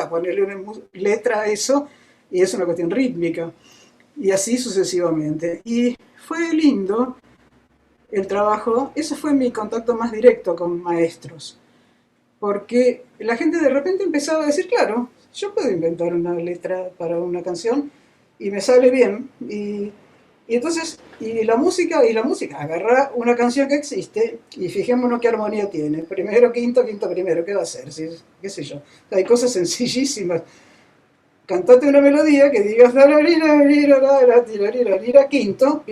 ponerle una letra a eso y es una cuestión rítmica. y así sucesivamente. Y fue lindo el trabajo, ese fue mi contacto más directo con maestros, porque la gente de repente empezaba a decir, claro, yo puedo inventar una letra para una canción y me sale bien. Y entonces, y la música, agarra una canción que existe y fijémonos qué armonía tiene. Primero, quinto, quinto, primero, ¿qué va a hacer? ¿Sí? ¿Qué sé yo? Hay cosas sencillísimas. Cantate una melodía que digas quinto,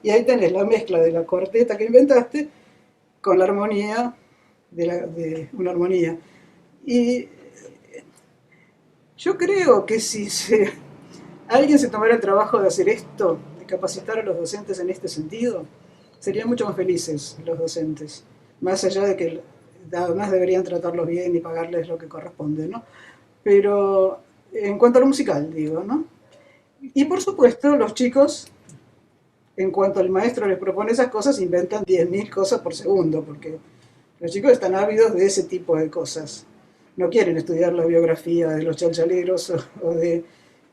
y ahí tenés la mezcla de la cuarteta que inventaste con la armonía de una armonía. Y yo creo que si alguien se tomara el trabajo de hacer esto, de capacitar a los docentes en este sentido, serían mucho más felices los docentes, más allá de que además deberían tratarlos bien y pagarles lo que corresponde, ¿no? Pero en cuanto a lo musical, digo, ¿no? Y por supuesto, los chicos, en cuanto el maestro les propone esas cosas, inventan 10.000 cosas por segundo, porque los chicos están ávidos de ese tipo de cosas. No quieren estudiar la biografía de los chalchaleros o de,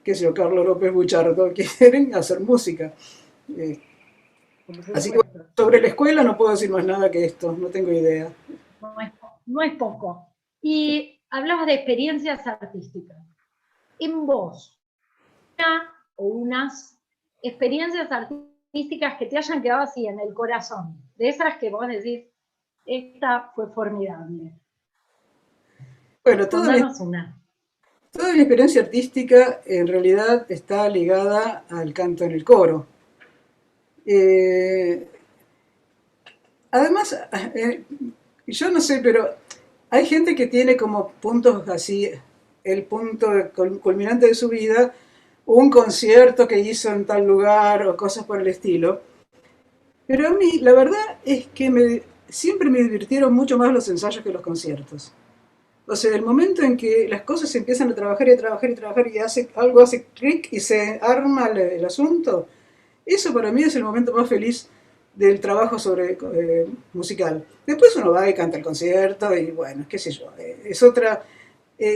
qué sé yo, Carlos López Buchardo, quieren hacer música. Eh, Por Así que bueno, supuesto. sobre la escuela no puedo decir más nada que esto, no tengo idea. No es poco. Y hablabas de experiencias artísticas. En vos, una o unas experiencias artísticas que te hayan quedado así en el corazón, de esas que vos decís, esta fue formidable. Bueno, Contanos una. toda mi experiencia artística en realidad está ligada al canto en el coro. Eh, Además, yo no sé, pero hay gente que tiene como puntos así, el punto culminante de su vida, un concierto que hizo en tal lugar o cosas por el estilo. Pero a mí, la verdad es que siempre me divirtieron mucho más los ensayos que los conciertos. O sea, el momento en que las cosas empiezan a trabajar y a trabajar y a trabajar y algo hace clic y se arma el asunto, eso para mí es el momento más feliz del trabajo sobre musical. Después uno va y canta el concierto y bueno, qué sé yo, es otra,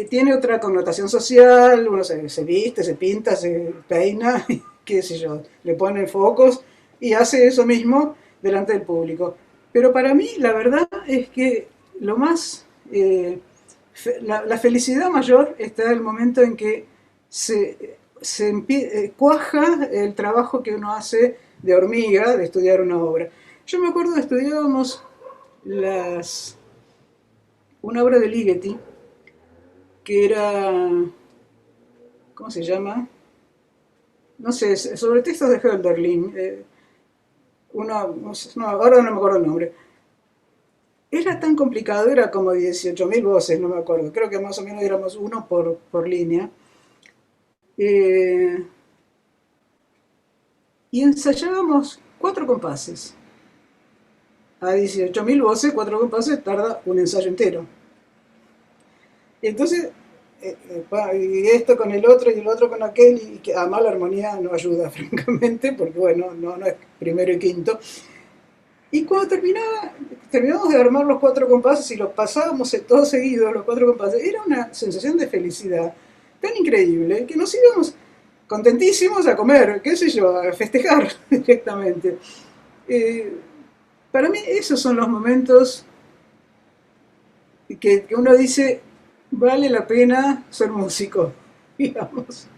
tiene otra connotación social, uno se viste, se pinta, se peina, qué sé yo, le pone focos y hace eso mismo delante del público. Pero para mí la verdad es que lo más, la felicidad mayor está en el momento en que cuaja el trabajo que uno hace de hormiga, de estudiar una obra. Yo me acuerdo que estudiábamos una obra de Ligeti, que era, ¿cómo se llama? No sé, sobre textos de Hölderlin. No, ahora no me acuerdo el nombre. Era tan complicado, era como 18.000 voces, no me acuerdo. Creo que más o menos éramos uno por línea. Eh, y ensayábamos 4 compases. A 18.000 voces, 4 compases, tarda un ensayo entero. Y entonces, y esto con el otro y el otro con aquel, y que además la armonía no ayuda, francamente, porque bueno, no es primero y quinto. Y cuando terminamos de armar los 4 compases y los pasábamos todos seguidos, los 4 compases, era una sensación de felicidad tan increíble que nos íbamos contentísimos a comer, qué sé yo, a festejar directamente. Eh, para mí esos son los momentos que uno dice, vale la pena ser músico, digamos.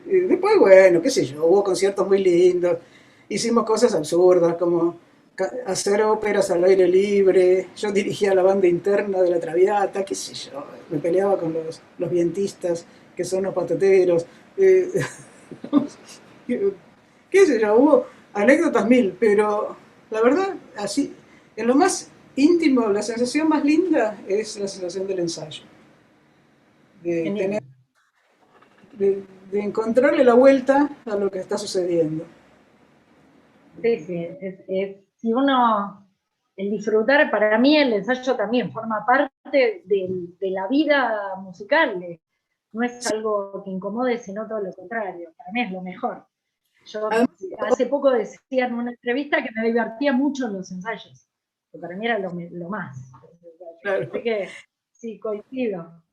Después, bueno, qué sé yo, hubo conciertos muy lindos, hicimos cosas absurdas como hacer óperas al aire libre, yo dirigía la banda interna de la Traviata, qué sé yo, me peleaba con los vientistas, que son los patateros, eh, qué sé yo, hubo anécdotas mil, pero la verdad, así, en lo más íntimo, la sensación más linda es la sensación del ensayo, de tener, Genial. de encontrarle la vuelta a lo que está sucediendo. Sí, sí, si uno, el disfrutar, para mí el ensayo también forma parte de la vida musical, no es algo que incomode, sino todo lo contrario, para mí es lo mejor. Yo Además, hace poco decía en una entrevista que me divertía mucho en los ensayos, que para mí era lo más. Así claro. que sí, coincido.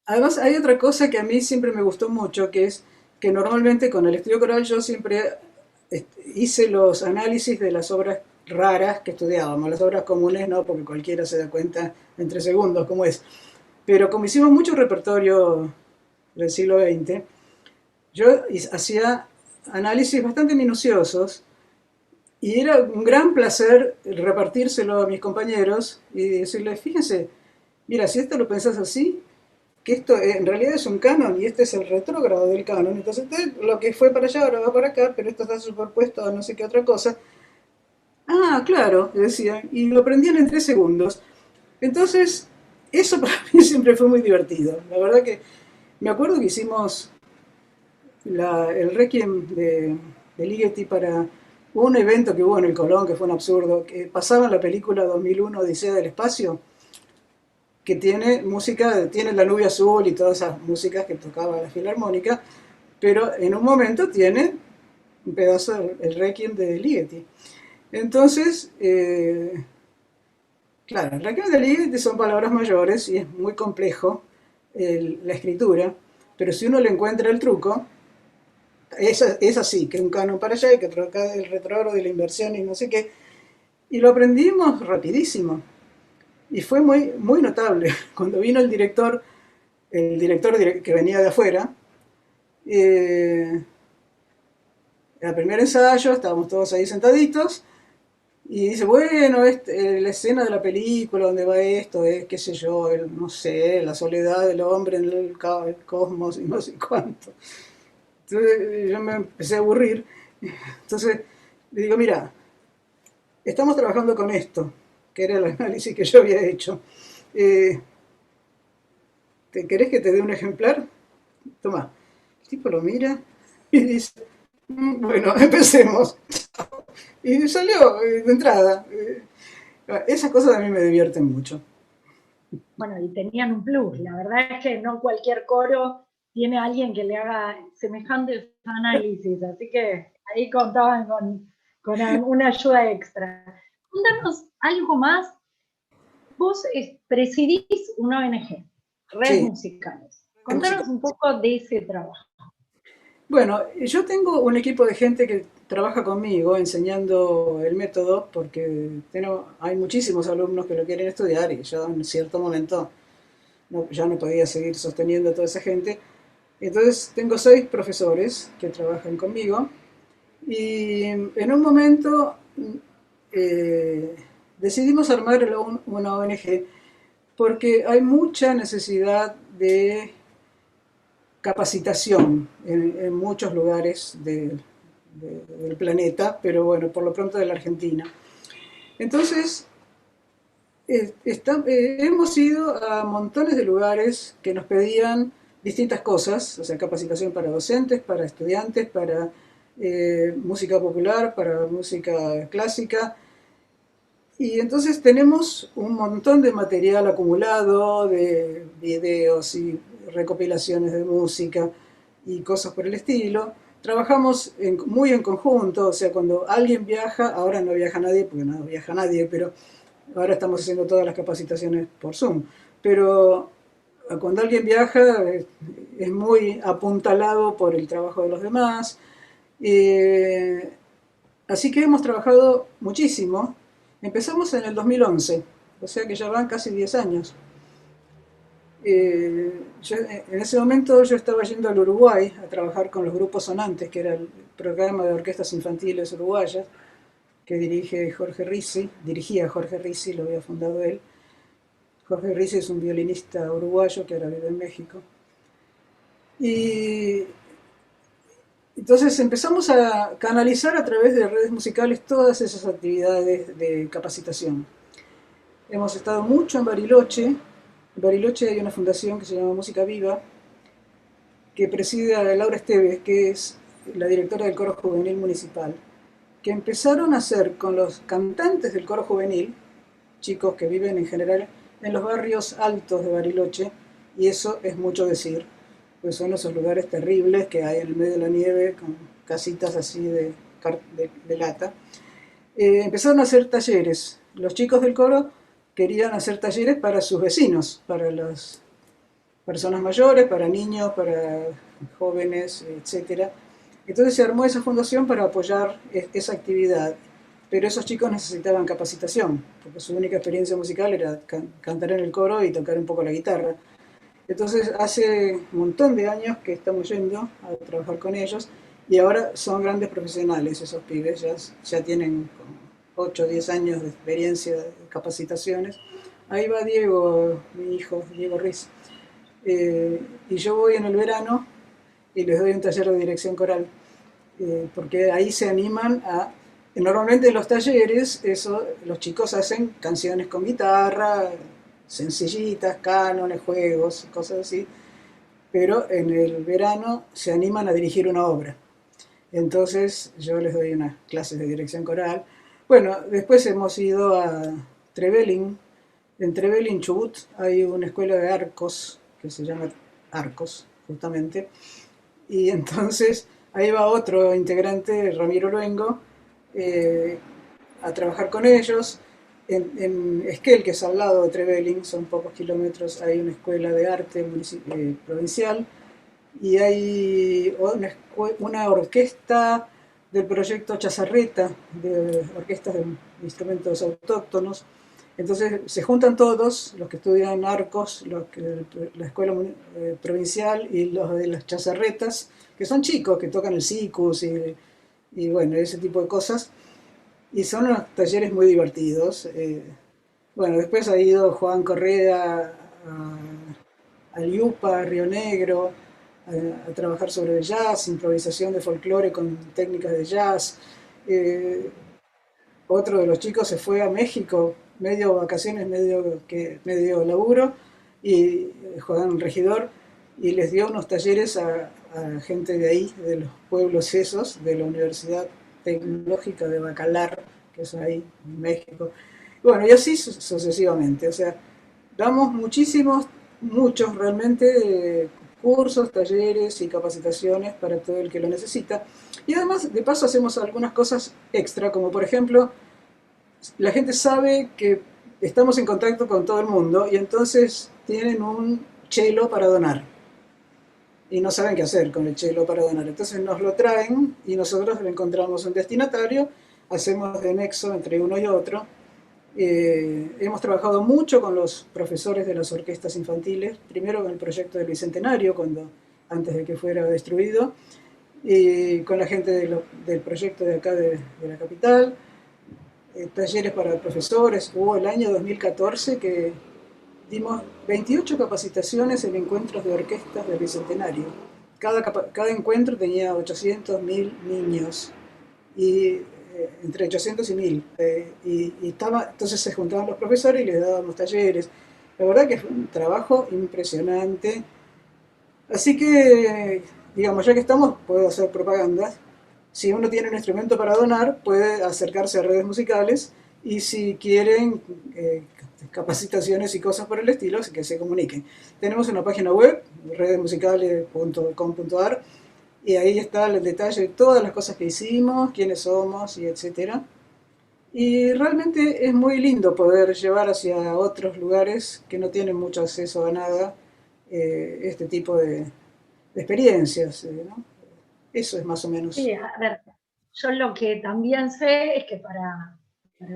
Además, hay otra cosa que a mí siempre me gustó mucho, que es que normalmente con el estudio coral yo siempre hice los análisis de las obras raras que estudiábamos, las obras comunes no, porque cualquiera se da cuenta en 3 segundos cómo es. Pero como hicimos mucho repertorio del siglo XX, yo hacía análisis bastante minuciosos y era un gran placer repartírselo a mis compañeros y decirles, fíjense, mira, si esto lo pensás así, que esto en realidad es un canon y este es el retrógrado del canon, entonces lo que fue para allá ahora va para acá, pero esto está superpuesto a no sé qué otra cosa. Ah, claro, decían, y lo aprendían en 3 segundos. Entonces, eso para mí siempre fue muy divertido. La verdad que me acuerdo que hicimos el Requiem de Ligeti para un evento que hubo en el Colón, que fue un absurdo, que pasaban la película 2001 Odisea del Espacio, que tiene música, tiene La Nube Azul y todas esas músicas que tocaba la Filarmónica, pero en un momento tiene un pedazo del Requiem de Ligeti. Entonces, claro, el Requiem de Ligeti son palabras mayores y es muy complejo la escritura, pero si uno le encuentra el truco, es así, que un canon para allá y que otro acá el retrógrado de la inversión y no sé qué. Y lo aprendimos rapidísimo. Y fue muy, muy notable. Cuando vino el director que venía de afuera, eh, el primer ensayo, estábamos todos ahí sentaditos, y dice, bueno, la escena de la película donde va esto es, qué sé yo, no sé, la soledad del hombre en el cosmos y no sé cuánto. Entonces yo me empecé a aburrir. Entonces le digo, mira, estamos trabajando con esto, que era el análisis que yo había hecho. Eh, ¿Te querés que te dé un ejemplar? Toma. El tipo lo mira y dice, bueno, empecemos. Y salió de entrada. Esas cosas a mí me divierten mucho. Bueno, y tenían un plus. La verdad es que no cualquier coro tiene a alguien que le haga semejantes análisis, así que ahí contaban con una ayuda extra. Cuéntanos algo más. Vos presidís una ONG, Redes Sí, Musicales. es música. Contanos un poco de ese trabajo. Bueno, yo tengo un equipo de gente que trabaja conmigo enseñando el método porque hay muchísimos alumnos que lo quieren estudiar y yo en cierto momento ya no podía seguir sosteniendo a toda esa gente. Entonces tengo 6 profesores que trabajan conmigo y en un momento eh, decidimos armar una ONG porque hay mucha necesidad de capacitación en muchos lugares del planeta, pero bueno, por lo pronto de la Argentina. Entonces, hemos ido a montones de lugares que nos pedían distintas cosas, o sea, capacitación para docentes, para estudiantes, para música popular, para música clásica. Y entonces tenemos un montón de material acumulado, de videos y recopilaciones de música y cosas por el estilo. Trabajamos muy en conjunto, o sea, cuando alguien viaja, ahora no viaja nadie, porque no viaja nadie, pero ahora estamos haciendo todas las capacitaciones por Zoom. Pero cuando alguien viaja es muy apuntalado por el trabajo de los demás. Eh, Así que hemos trabajado muchísimo. Empezamos en el 2011, o sea que ya van casi 10 años. En ese momento yo estaba yendo al Uruguay a trabajar con los grupos sonantes, que era el programa de orquestas infantiles uruguayas, que dirigía Jorge Ricci, lo había fundado él. Jorge Ricci es un violinista uruguayo que ahora vive en México. Y entonces empezamos a canalizar a través de redes musicales todas esas actividades de capacitación. Hemos estado mucho en Bariloche. En Bariloche hay una fundación que se llama Música Viva, que preside a Laura Esteves, que es la directora del coro juvenil municipal, que empezaron a hacer con los cantantes del coro juvenil, chicos que viven en general en los barrios altos de Bariloche, y eso es mucho decir, pues son esos lugares terribles que hay en el medio de la nieve, con casitas así de lata. Empezaron a hacer talleres. Los chicos del coro querían hacer talleres para sus vecinos, para personas mayores, para niños, para jóvenes, etcétera. Entonces se armó esa fundación para apoyar esa actividad, pero esos chicos necesitaban capacitación, porque su única experiencia musical era cantar en el coro y tocar un poco la guitarra. Entonces hace un montón de años que estamos yendo a trabajar con ellos y ahora son grandes profesionales esos pibes, ya tienen 8 o 10 años de experiencia de capacitaciones. Ahí va Diego, mi hijo, Diego Ruiz. Y yo voy en el verano y les doy un taller de dirección coral, porque ahí se animan a... Normalmente en los talleres los chicos hacen canciones con guitarra, sencillitas, cánones, juegos, cosas así, pero en el verano se animan a dirigir una obra. Entonces yo les doy unas clases de dirección coral. Bueno, después hemos ido a Trevelin. En Trevelin, Chubut, hay una escuela de arcos que se llama Arcos, justamente. Y entonces ahí va otro integrante, Ramiro Luengo, eh, a trabajar con ellos. En Esquel, que es al lado de Trevelin, son pocos kilómetros, hay una escuela de arte provincial y hay una orquesta del proyecto Chazarreta, de orquestas de instrumentos autóctonos. Entonces se juntan todos, los que estudian arcos, la escuela provincial y los de las chazarretas, que son chicos que tocan el sikus y bueno, ese tipo de cosas. Y son unos talleres muy divertidos. Bueno, después ha ido Juan Correa al IUPA, a Río Negro, a trabajar sobre el jazz, improvisación de folclore con técnicas de jazz. Eh, Otro de los chicos se fue a México, medio vacaciones, medio laburo, y Juan Regidor, y les dio unos talleres a gente de ahí, de los pueblos esos, de la Universidad Tecnológica de Bacalar, que es ahí, en México. Bueno, y así sucesivamente, o sea, damos muchos realmente, cursos, talleres y capacitaciones para todo el que lo necesita. Y además, de paso, hacemos algunas cosas extra, como por ejemplo, la gente sabe que estamos en contacto con todo el mundo y entonces tienen un chelo para donar. Y no saben qué hacer con el chelo para donar. Entonces nos lo traen y nosotros le encontramos un destinatario, hacemos de nexo entre uno y otro. Hemos trabajado mucho con los profesores de las orquestas infantiles, primero con el proyecto del Bicentenario, antes de que fuera destruido, y con la gente del proyecto de acá de la capital, talleres para profesores. Hubo el año 2014 que dimos 28 capacitaciones en encuentros de orquestas del Bicentenario. Cada encuentro tenía 800, 1000 niños, y entre 800 y 1000. Entonces se juntaban los profesores y les dábamos talleres. La verdad que fue un trabajo impresionante. Así que, digamos, ya que estamos, puedo hacer propaganda. Si uno tiene un instrumento para donar, puede acercarse a redes musicales y si quieren capacitaciones y cosas por el estilo, que se comuniquen. Tenemos una página web, redesmusicales.com.ar, y ahí está el detalle de todas las cosas que hicimos, quiénes somos y etcétera. Y realmente es muy lindo poder llevar hacia otros lugares que no tienen mucho acceso a nada, este tipo de experiencias, ¿no? Eso es más o menos. Sí, a ver, yo lo que también sé es que para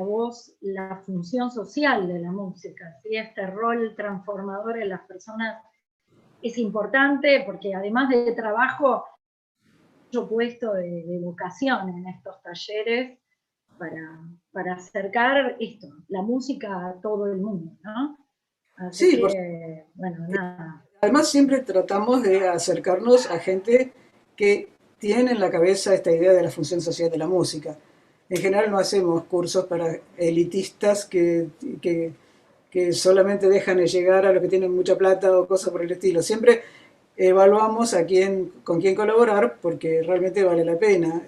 vos la función social de la música, ¿sí? Este rol transformador en las personas es importante porque además de trabajo, yo he puesto de vocación en estos talleres para acercar esto, la música a todo el mundo, ¿no? Así Sí, que, bueno, nada. además siempre tratamos de acercarnos a gente que tiene en la cabeza esta idea de la función social de la música. En general no hacemos cursos para elitistas que, que solamente dejan de llegar a los que tienen mucha plata o cosas por el estilo. Siempre evaluamos con quién colaborar porque realmente vale la pena.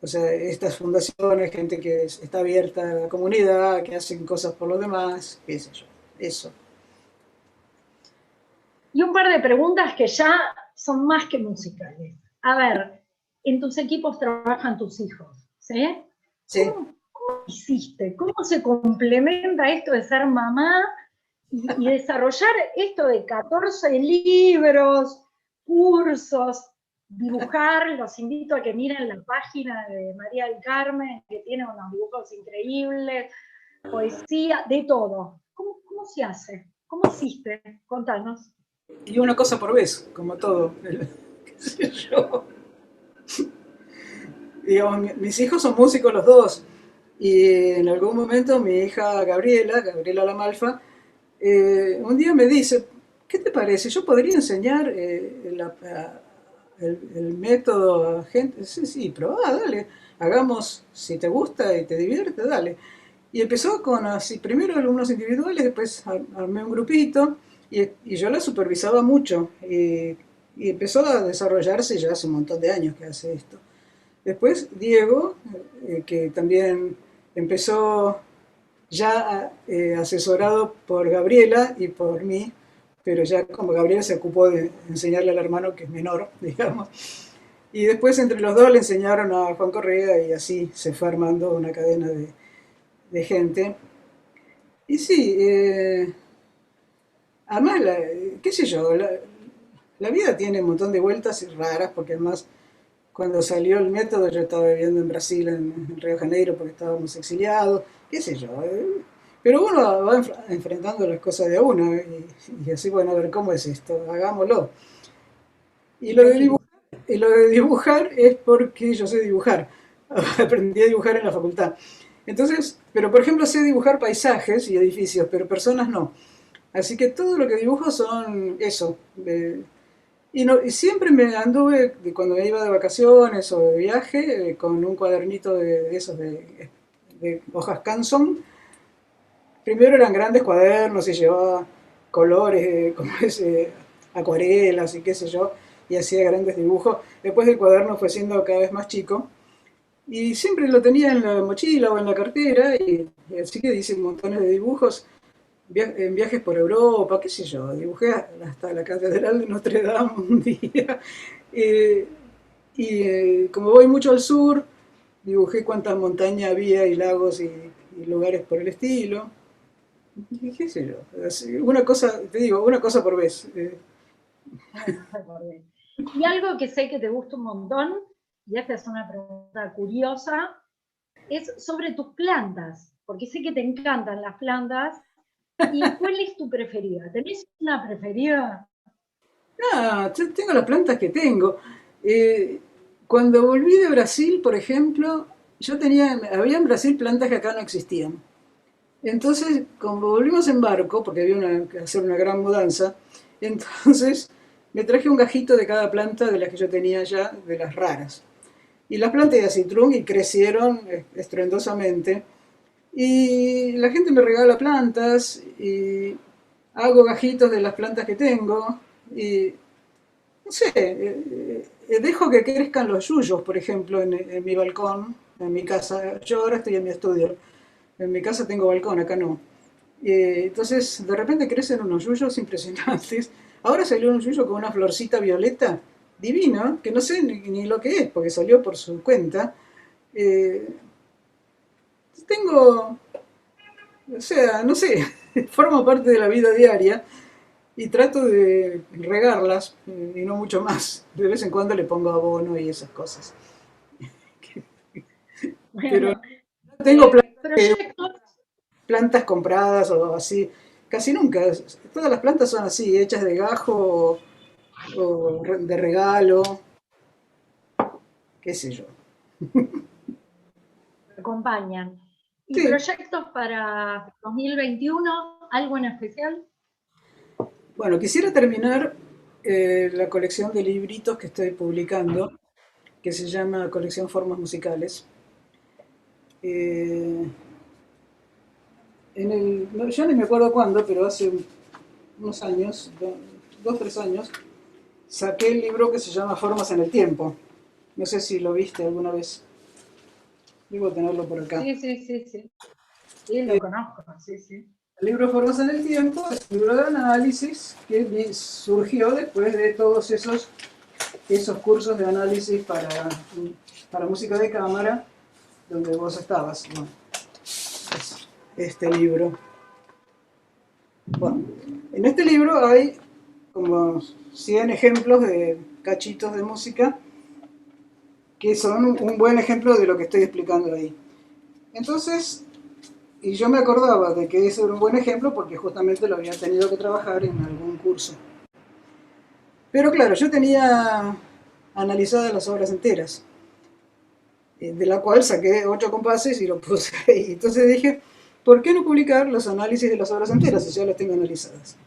O sea, estas fundaciones, gente que está abierta a la comunidad, que hacen cosas por los demás, qué sé yo, eso. Y un par de preguntas que ya son más que musicales. A ver, en tus equipos trabajan tus hijos, ¿sí? Sí. ¿Cómo hiciste? ¿Cómo se complementa esto de ser mamá y desarrollar esto de 14 libros, cursos, dibujar, los invito a que miren la página de María del Carmen, que tiene unos dibujos increíbles, poesía, de todo. ¿Cómo se hace? ¿Cómo hiciste? Contanos. Y una cosa por vez, como todo. ¿Qué sé yo? Digamos, mis hijos son músicos los dos. Y en algún momento mi hija Gabriela Lamalfa, un día me dice, ¿qué te parece? Yo podría enseñar el método a gente. Sí, sí, probá, dale. Hagamos, si te gusta y te divierte, dale. Y empezó con así, primero alumnos individuales, después armé un grupito y yo la supervisaba mucho. Y empezó a desarrollarse ya hace un montón de años que hace esto. Después Diego, que también empezó ya asesorado por Gabriela y por mí, pero ya como Gabriela se ocupó de enseñarle al hermano que es menor, digamos. Y después entre los dos le enseñaron a Juan Correa y así se fue armando una cadena de gente. Y sí, además, qué sé yo, la vida tiene un montón de vueltas raras, porque además cuando salió el método yo estaba viviendo en Brasil, en Río de Janeiro, porque estábamos exiliados, qué sé yo. Pero uno va enfrentando las cosas de a uno y así, bueno, a ver cómo es esto, hagámoslo. Y lo de dibujar, y lo de dibujar es porque yo sé dibujar. Aprendí a dibujar en la facultad. Entonces, pero por ejemplo sé dibujar paisajes y edificios, pero personas no. Así que todo lo que dibujo son eso. Y siempre me anduve, cuando me iba de vacaciones o de viaje, con un cuadernito de esos de hojas Canson. Primero eran grandes cuadernos y llevaba colores, como es, acuarelas y qué sé yo, y hacía grandes dibujos. Después el cuaderno fue siendo cada vez más chico y siempre lo tenía en la mochila o en la cartera y así que hice montones de dibujos en viajes por Europa, qué sé yo, dibujé hasta la Catedral de Notre Dame un día. Eh, como voy mucho al sur, dibujé cuántas montañas había y lagos y lugares por el estilo. Y qué sé yo, una cosa, te digo, una cosa por vez. Y algo que sé que te gusta un montón, y esta es una pregunta curiosa, es sobre tus plantas, porque sé que te encantan las plantas. ¿Y cuál es tu preferida? ¿Tenés una preferida? Yo tengo las plantas que tengo. Eh, Cuando volví de Brasil, por ejemplo, había en Brasil plantas que acá no existían. Entonces, como volvimos en barco, porque había que hacer una gran mudanza, entonces me traje un gajito de cada planta de las que yo tenía ya, de las raras. Y las planté de citrón y crecieron estruendosamente. Y la gente me regala plantas y hago gajitos de las plantas que tengo. Y no sé, dejo que crezcan los yuyos, por ejemplo, en mi balcón, en mi casa. Yo ahora estoy en mi estudio. En mi casa tengo balcón, acá no. Entonces, de repente crecen unos yuyos impresionantes. Ahora salió un yuyo con una florcita violeta divino, que no sé ni lo que es, porque salió por su cuenta. Eh, Tengo, o sea, no sé, forma parte de la vida diaria y trato de regarlas y no mucho más. De vez en cuando le pongo abono y esas cosas. Pero Bueno, no tengo proyectos. plantas compradas o así. Casi nunca. Todas las plantas son así, hechas de gajo o de regalo, qué sé yo. Acompañan. ¿Y Sí, proyectos para 2021? ¿Algo en especial? bueno, quisiera terminar la colección de libritos que estoy publicando, que se llama Colección Formas Musicales. Eh, no, ya ni me acuerdo cuándo, pero hace unos años, 2, 3 años, saqué el libro que se llama Formas en el Tiempo. No sé si lo viste alguna vez. Debo tenerlo por acá. Sí, sí, sí, sí. Sí, lo conozco, sí, sí. El libro Formas en el Tiempo es un libro de análisis que surgió después de todos esos cursos de análisis para música de cámara donde vos estabas. Bueno, este libro. Bueno, en este libro hay como 100 ejemplos de cachitos de música que son un buen ejemplo de lo que estoy explicando ahí. Entonces, y yo me acordaba de que ese era un buen ejemplo porque justamente lo había tenido que trabajar en algún curso. Pero claro, yo tenía analizadas las obras enteras, de la cual saqué 8 compases y lo puse ahí. Entonces dije, ¿por qué no publicar los análisis de las obras enteras si ya las tengo analizadas?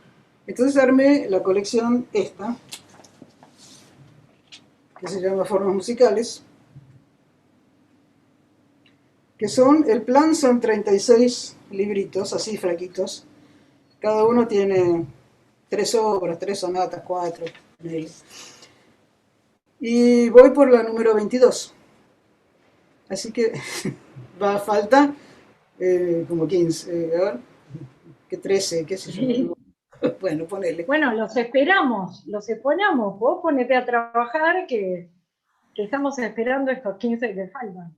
Entonces armé la colección esta, que se llama Formas Musicales, que el plan son 36 libritos, así flaquitos. Cada uno tiene 3 obras, 3 sonatas, 4. Y voy por la número 22. Así que va a falta como 15, a ver, que 13, qué sé yo. Sí. Bueno, ponele. Bueno, los esperamos. Vos ponete a trabajar que estamos esperando estos 15 que faltan.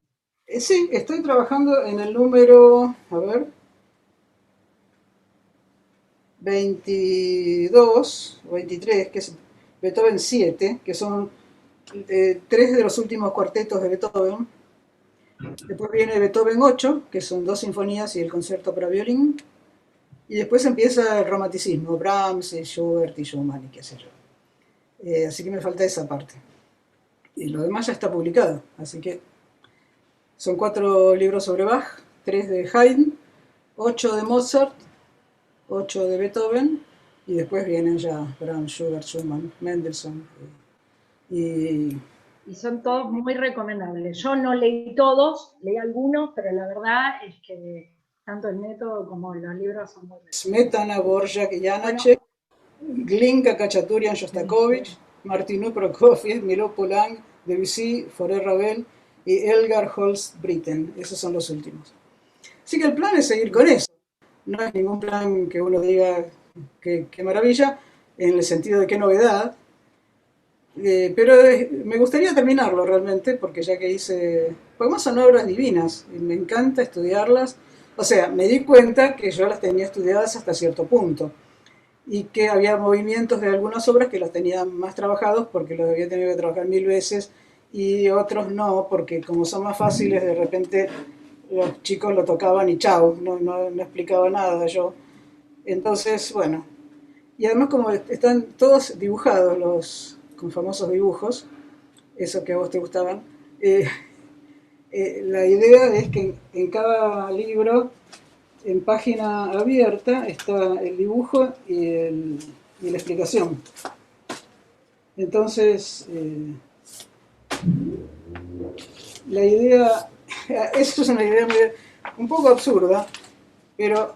Sí, estoy trabajando en el número, a ver, 22 o 23, que es Beethoven 7, que son 3 de los últimos cuartetos de Beethoven. Después viene Beethoven 8, que son 2 sinfonías y el concierto para violín. Y después empieza el romanticismo, Brahms, Schubert y Schumann y qué sé yo. Así que me falta esa parte. Y lo demás ya está publicado. Así que son 4 libros sobre Bach, 3 de Haydn, 8 de Mozart, 8 de Beethoven, y después vienen ya Brahms, Schubert, Schumann, Mendelssohn. Y Y son todos muy recomendables. Yo no leí todos, leí algunos, pero la verdad es que tanto el método como los libros son muy recomendables. Smetana, Borjak, Bueno, Janacek, Glinka, Kachaturian, Shostakovich, Martinu Prokofiev, Milo Poulenc, Debussy, Forêt Ravel y Elgar Holst Britten. Esos son los últimos. Así que el plan es seguir con eso. No es ningún plan que uno diga que maravilla, en el sentido de qué novedad, pero me gustaría terminarlo realmente, porque ya que hice, porque más son obras divinas, y me encanta estudiarlas. O sea, me di cuenta que yo las tenía estudiadas hasta cierto punto, y que había movimientos de algunas obras que los tenía más trabajados porque los había tenido que trabajar 1000 veces, y otros no, porque como son más fáciles, de repente los chicos lo tocaban y chau, no explicaba nada yo. Entonces, bueno, y además como están todos dibujados, con famosos dibujos, esos que a vos te gustaban, eh, la idea es que en cada libro, en página abierta, está el dibujo y la explicación. Entonces, la idea, eso es una idea un poco absurda, pero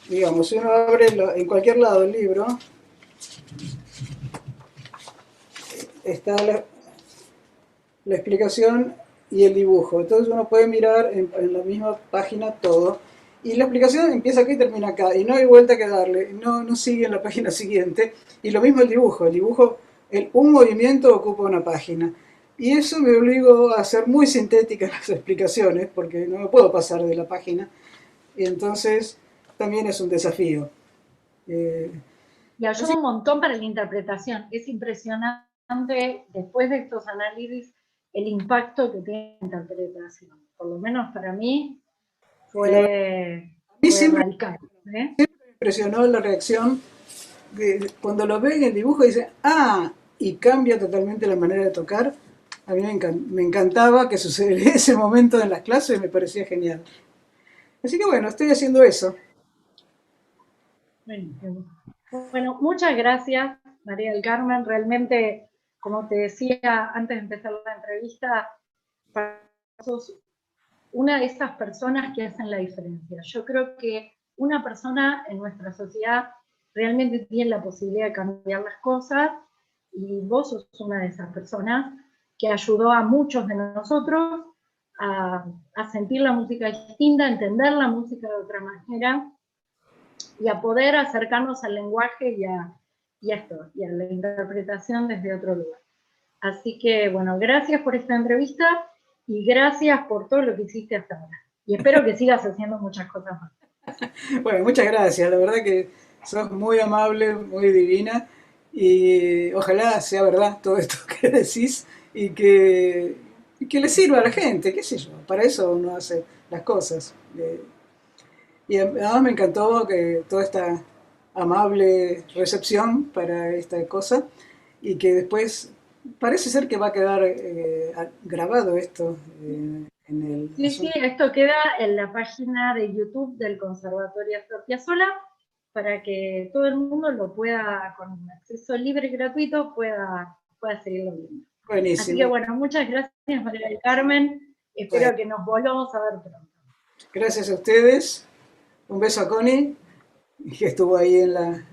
digamos, si uno abre en cualquier lado el libro, está la explicación y el dibujo. Entonces uno puede mirar en la misma página todo. Y la explicación empieza aquí y termina acá. Y no hay vuelta que darle. No sigue en la página siguiente. Y lo mismo el dibujo. El dibujo, un movimiento ocupa una página. Y eso me obligó a ser muy sintéticas las explicaciones, porque no me puedo pasar de la página. Y entonces también es un desafío. Eh, y ayuda un montón para la interpretación. Es impresionante, después de estos análisis, el impacto que tiene la interpretación. Por lo menos para mí a mí fue siempre radical. ¿Eh? me impresionó la reacción cuando lo ve en el dibujo y dice, ah, y cambia totalmente la manera de tocar. A mí me encantaba que sucediera ese momento en las clases, me parecía genial. Así que bueno, estoy haciendo eso. Bueno, muchas gracias, María del Carmen. Realmente, como te decía antes de empezar la entrevista, sos una de esas personas que hacen la diferencia. Yo creo que una persona en nuestra sociedad realmente tiene la posibilidad de cambiar las cosas y vos sos una de esas personas que ayudó a muchos de nosotros a sentir la música distinta, a entender la música de otra manera y a poder acercarnos al lenguaje y a la interpretación desde otro lugar. Así que, bueno, gracias por esta entrevista y gracias por todo lo que hiciste hasta ahora. Y espero que sigas haciendo muchas cosas más. Bueno, muchas gracias. La verdad que sos muy amable, muy divina y ojalá sea verdad todo esto que decís y que le sirva a la gente, qué sé yo, para eso uno hace las cosas. Y además me encantó que toda esta amable recepción para esta cosa y que después parece ser que va a quedar grabado esto en el Sí, sí, asunto. esto queda en la página de YouTube del Conservatorio Astor Piazzolla para que todo el mundo lo pueda, con acceso libre y gratuito, pueda seguirlo viendo. Así que Buenísimo. bueno, muchas gracias María del Carmen, Bueno, espero que nos volvamos a ver pronto. gracias a ustedes. Un beso a Connie, que estuvo ahí en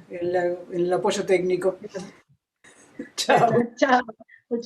el apoyo técnico. Bueno, Chao. chao.